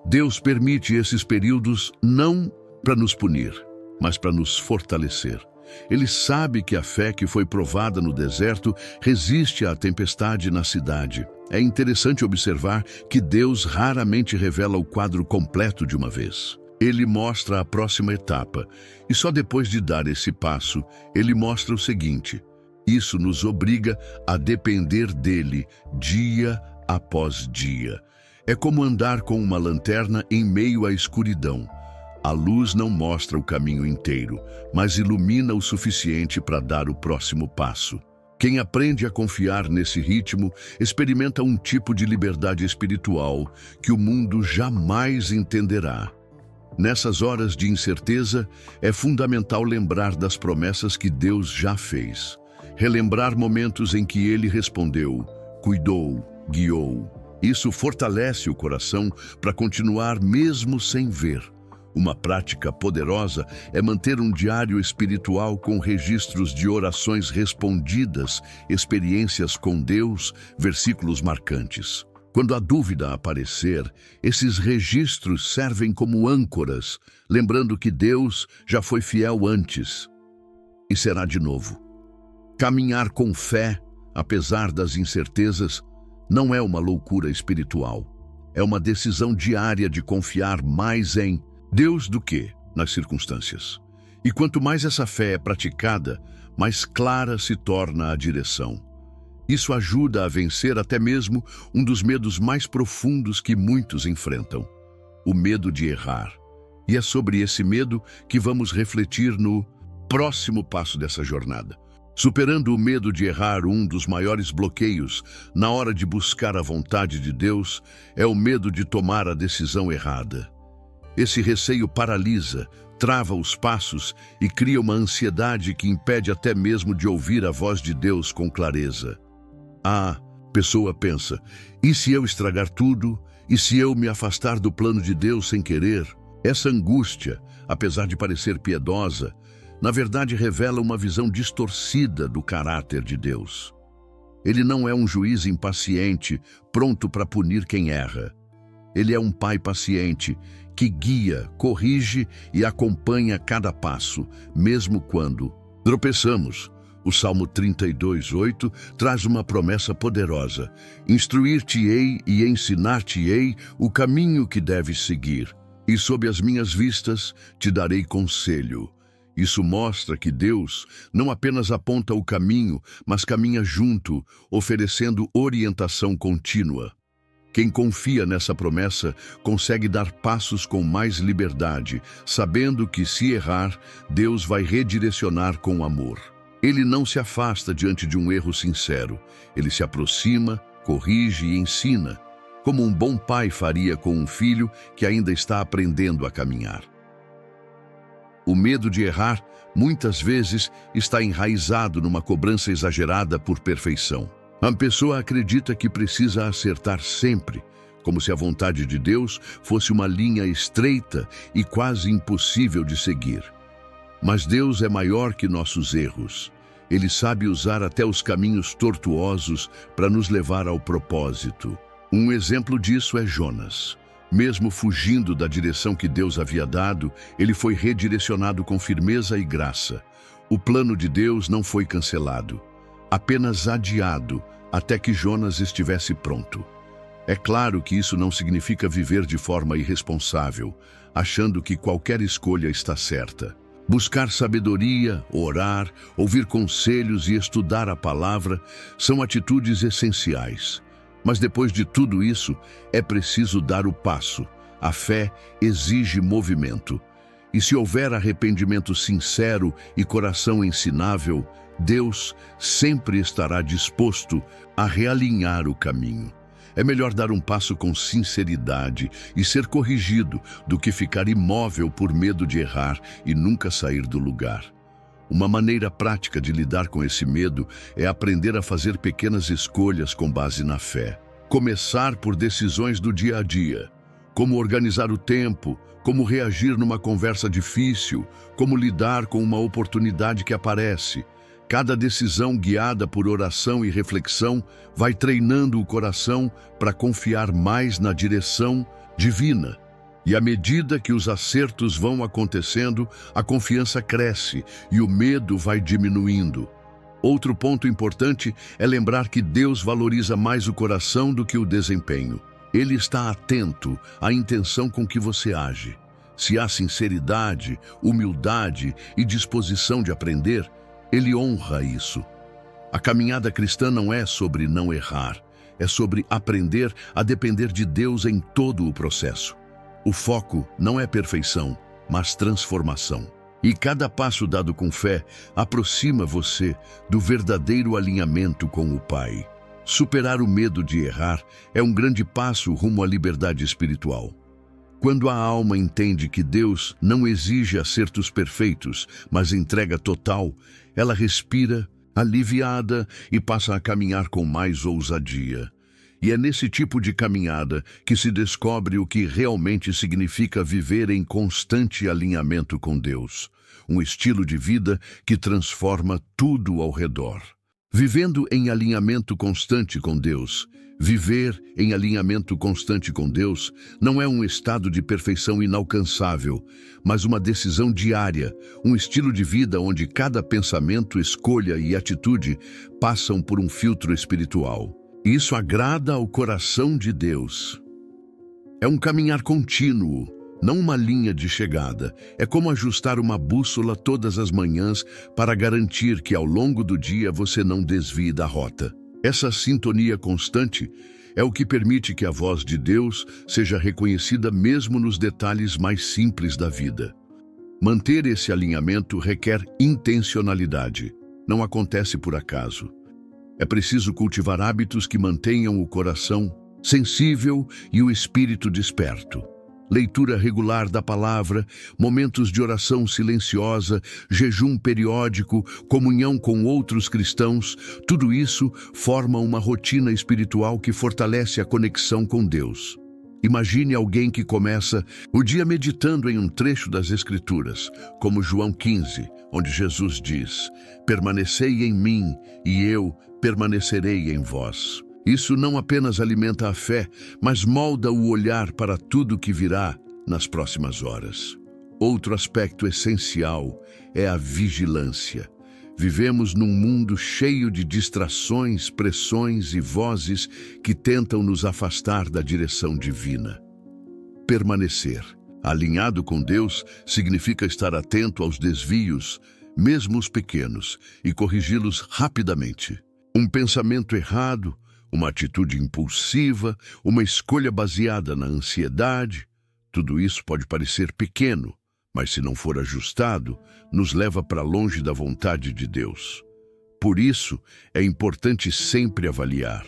Deus permite esses períodos não para nos punir, mas para nos fortalecer. Ele sabe que a fé que foi provada no deserto resiste à tempestade na cidade. É interessante observar que Deus raramente revela o quadro completo de uma vez. Ele mostra a próxima etapa, e só depois de dar esse passo, ele mostra o seguinte: isso nos obriga a depender dele dia após dia. É como andar com uma lanterna em meio à escuridão. A luz não mostra o caminho inteiro, mas ilumina o suficiente para dar o próximo passo. Quem aprende a confiar nesse ritmo experimenta um tipo de liberdade espiritual que o mundo jamais entenderá. Nessas horas de incerteza, é fundamental lembrar das promessas que Deus já fez. Relembrar momentos em que Ele respondeu, cuidou, guiou. Isso fortalece o coração para continuar mesmo sem ver. Uma prática poderosa é manter um diário espiritual com registros de orações respondidas, experiências com Deus, versículos marcantes. Quando a dúvida aparecer, esses registros servem como âncoras, lembrando que Deus já foi fiel antes e será de novo. Caminhar com fé, apesar das incertezas, não é uma loucura espiritual. É uma decisão diária de confiar mais em Deus do que nas circunstâncias. E quanto mais essa fé é praticada, mais clara se torna a direção. Isso ajuda a vencer até mesmo um dos medos mais profundos que muitos enfrentam: o medo de errar. E é sobre esse medo que vamos refletir no próximo passo dessa jornada. Superando o medo de errar, um dos maiores bloqueios na hora de buscar a vontade de Deus é o medo de tomar a decisão errada. Esse receio paralisa, trava os passos e cria uma ansiedade que impede até mesmo de ouvir a voz de Deus com clareza. A pessoa pensa, e se eu estragar tudo? E se eu me afastar do plano de Deus sem querer? Essa angústia, apesar de parecer piedosa, na verdade revela uma visão distorcida do caráter de Deus. Ele não é um juiz impaciente, pronto para punir quem erra. Ele é um pai paciente, que guia, corrige e acompanha cada passo, mesmo quando tropeçamos. O Salmo 32:8 traz uma promessa poderosa: instruir-te-ei e ensinar-te-ei o caminho que deves seguir, e sob as minhas vistas te darei conselho. Isso mostra que Deus não apenas aponta o caminho, mas caminha junto, oferecendo orientação contínua. Quem confia nessa promessa consegue dar passos com mais liberdade, sabendo que, se errar, Deus vai redirecionar com amor. Ele não se afasta diante de um erro sincero. Ele se aproxima, corrige e ensina, como um bom pai faria com um filho que ainda está aprendendo a caminhar. O medo de errar, muitas vezes, está enraizado numa cobrança exagerada por perfeição. A pessoa acredita que precisa acertar sempre, como se a vontade de Deus fosse uma linha estreita e quase impossível de seguir. Mas Deus é maior que nossos erros. Ele sabe usar até os caminhos tortuosos para nos levar ao propósito. Um exemplo disso é Jonas. Mesmo fugindo da direção que Deus havia dado, ele foi redirecionado com firmeza e graça. O plano de Deus não foi cancelado, apenas adiado até que Jonas estivesse pronto. É claro que isso não significa viver de forma irresponsável, achando que qualquer escolha está certa. Buscar sabedoria, orar, ouvir conselhos e estudar a palavra são atitudes essenciais. Mas depois de tudo isso, é preciso dar o passo. A fé exige movimento. E se houver arrependimento sincero e coração ensinável, Deus sempre estará disposto a realinhar o caminho. É melhor dar um passo com sinceridade e ser corrigido do que ficar imóvel por medo de errar e nunca sair do lugar. Uma maneira prática de lidar com esse medo é aprender a fazer pequenas escolhas com base na fé. Começar por decisões do dia a dia, como organizar o tempo, como reagir numa conversa difícil, como lidar com uma oportunidade que aparece. Cada decisão guiada por oração e reflexão vai treinando o coração para confiar mais na direção divina. E à medida que os acertos vão acontecendo, a confiança cresce e o medo vai diminuindo. Outro ponto importante é lembrar que Deus valoriza mais o coração do que o desempenho. Ele está atento à intenção com que você age. Se há sinceridade, humildade e disposição de aprender, Ele honra isso. A caminhada cristã não é sobre não errar, é sobre aprender a depender de Deus em todo o processo. O foco não é perfeição, mas transformação. E cada passo dado com fé aproxima você do verdadeiro alinhamento com o Pai. Superar o medo de errar é um grande passo rumo à liberdade espiritual. Quando a alma entende que Deus não exige acertos perfeitos, mas entrega total, ela respira, aliviada, e passa a caminhar com mais ousadia. E é nesse tipo de caminhada que se descobre o que realmente significa viver em constante alinhamento com Deus. Um estilo de vida que transforma tudo ao redor. Vivendo em alinhamento constante com Deus. Viver em alinhamento constante com Deus não é um estado de perfeição inalcançável, mas uma decisão diária, um estilo de vida onde cada pensamento, escolha e atitude passam por um filtro espiritual. Isso agrada ao coração de Deus. É um caminhar contínuo, não uma linha de chegada. É como ajustar uma bússola todas as manhãs para garantir que ao longo do dia você não desvie da rota. Essa sintonia constante É o que permite que a voz de Deus seja reconhecida mesmo nos detalhes mais simples da vida. Manter esse alinhamento requer intencionalidade. Não acontece por acaso. É preciso cultivar hábitos que mantenham o coração sensível e o espírito desperto. Leitura regular da palavra, momentos de oração silenciosa, jejum periódico, comunhão com outros cristãos, tudo isso forma uma rotina espiritual que fortalece a conexão com Deus. Imagine alguém que começa o dia meditando em um trecho das Escrituras, como João 15, onde Jesus diz: "Permanecei em mim e eu permanecerei em vós." Isso não apenas alimenta a fé, mas molda o olhar para tudo que virá nas próximas horas. Outro aspecto essencial é a vigilância. Vivemos num mundo cheio de distrações, pressões e vozes que tentam nos afastar da direção divina. Permanecer alinhado com Deus significa estar atento aos desvios, mesmo os pequenos, e corrigi-los rapidamente. Um pensamento errado, uma atitude impulsiva, uma escolha baseada na ansiedade, tudo isso pode parecer pequeno, mas se não for ajustado, nos leva para longe da vontade de Deus. Por isso, é importante sempre avaliar: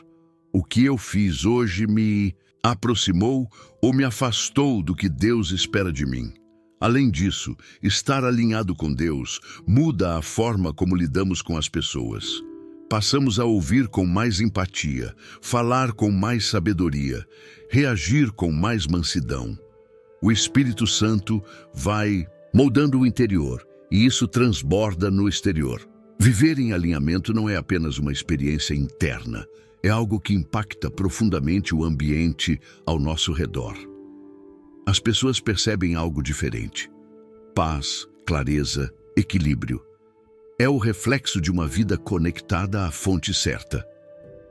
o que eu fiz hoje me aproximou ou me afastou do que Deus espera de mim? Além disso, estar alinhado com Deus muda a forma como lidamos com as pessoas. Passamos a ouvir com mais empatia, falar com mais sabedoria, reagir com mais mansidão. O Espírito Santo vai moldando o interior e isso transborda no exterior. Viver em alinhamento não é apenas uma experiência interna, é algo que impacta profundamente o ambiente ao nosso redor. As pessoas percebem algo diferente: paz, clareza, equilíbrio. É o reflexo de uma vida conectada à fonte certa.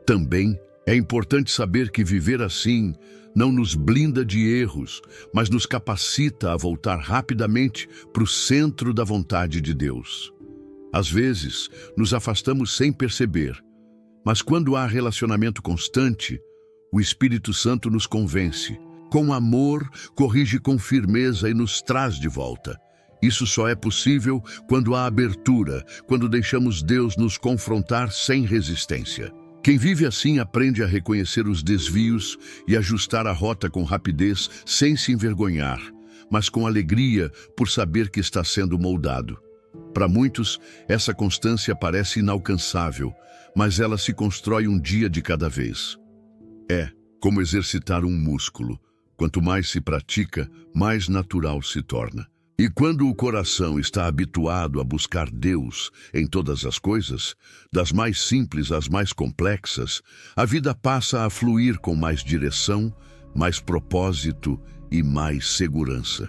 Também é importante saber que viver assim não nos blinda de erros, mas nos capacita a voltar rapidamente para o centro da vontade de Deus. Às vezes, nos afastamos sem perceber, mas quando há relacionamento constante, o Espírito Santo nos convence. Com amor, corrige com firmeza e nos traz de volta. Isso só é possível quando há abertura, quando deixamos Deus nos confrontar sem resistência. Quem vive assim aprende a reconhecer os desvios e ajustar a rota com rapidez, sem se envergonhar, mas com alegria por saber que está sendo moldado. Para muitos, essa constância parece inalcançável, mas ela se constrói um dia de cada vez. É como exercitar um músculo. Quanto mais se pratica, mais natural se torna. E quando o coração está habituado a buscar Deus em todas as coisas, das mais simples às mais complexas, a vida passa a fluir com mais direção, mais propósito e mais segurança.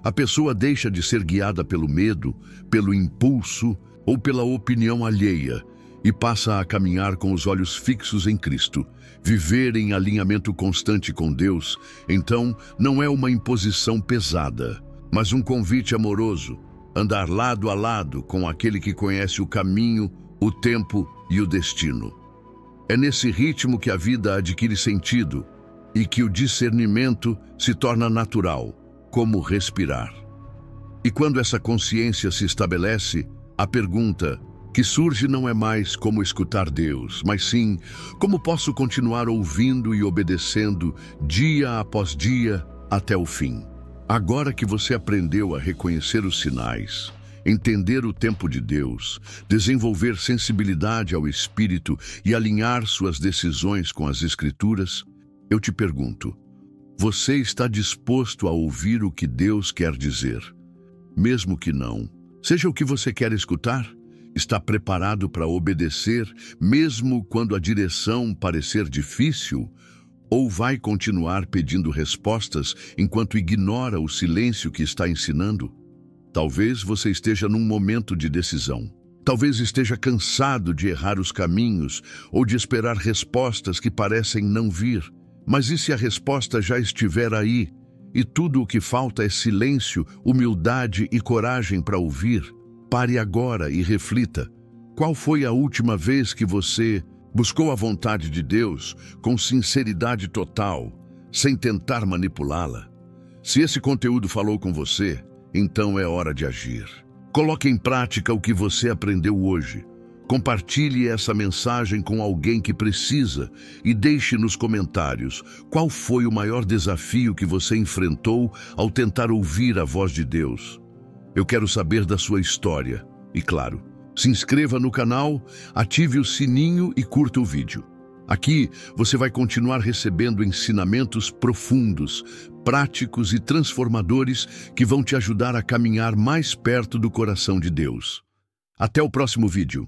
A pessoa deixa de ser guiada pelo medo, pelo impulso ou pela opinião alheia e passa a caminhar com os olhos fixos em Cristo. Viver em alinhamento constante com Deus, então, não é uma imposição pesada, mas um convite amoroso, andar lado a lado com aquele que conhece o caminho, o tempo e o destino. É nesse ritmo que a vida adquire sentido e que o discernimento se torna natural, como respirar. E quando essa consciência se estabelece, a pergunta que surge não é mais como escutar Deus, mas sim como posso continuar ouvindo e obedecendo dia após dia até o fim. Agora que você aprendeu a reconhecer os sinais, entender o tempo de Deus, desenvolver sensibilidade ao Espírito e alinhar suas decisões com as Escrituras, eu te pergunto: você está disposto a ouvir o que Deus quer dizer? Mesmo que não seja o que você quer escutar, está preparado para obedecer, mesmo quando a direção parecer difícil? Ou vai continuar pedindo respostas enquanto ignora o silêncio que está ensinando? Talvez você esteja num momento de decisão. Talvez esteja cansado de errar os caminhos ou de esperar respostas que parecem não vir. Mas e se a resposta já estiver aí e tudo o que falta é silêncio, humildade e coragem para ouvir? Pare agora e reflita. Qual foi a última vez que você Buscou a vontade de Deus com sinceridade total, sem tentar manipulá-la? Se esse conteúdo falou com você, então é hora de agir. Coloque em prática o que você aprendeu hoje. Compartilhe essa mensagem com alguém que precisa e deixe nos comentários qual foi o maior desafio que você enfrentou ao tentar ouvir a voz de Deus. Eu quero saber da sua história. E claro, se inscreva no canal, ative o sininho e curta o vídeo. Aqui você vai continuar recebendo ensinamentos profundos, práticos e transformadores que vão te ajudar a caminhar mais perto do coração de Deus. Até o próximo vídeo.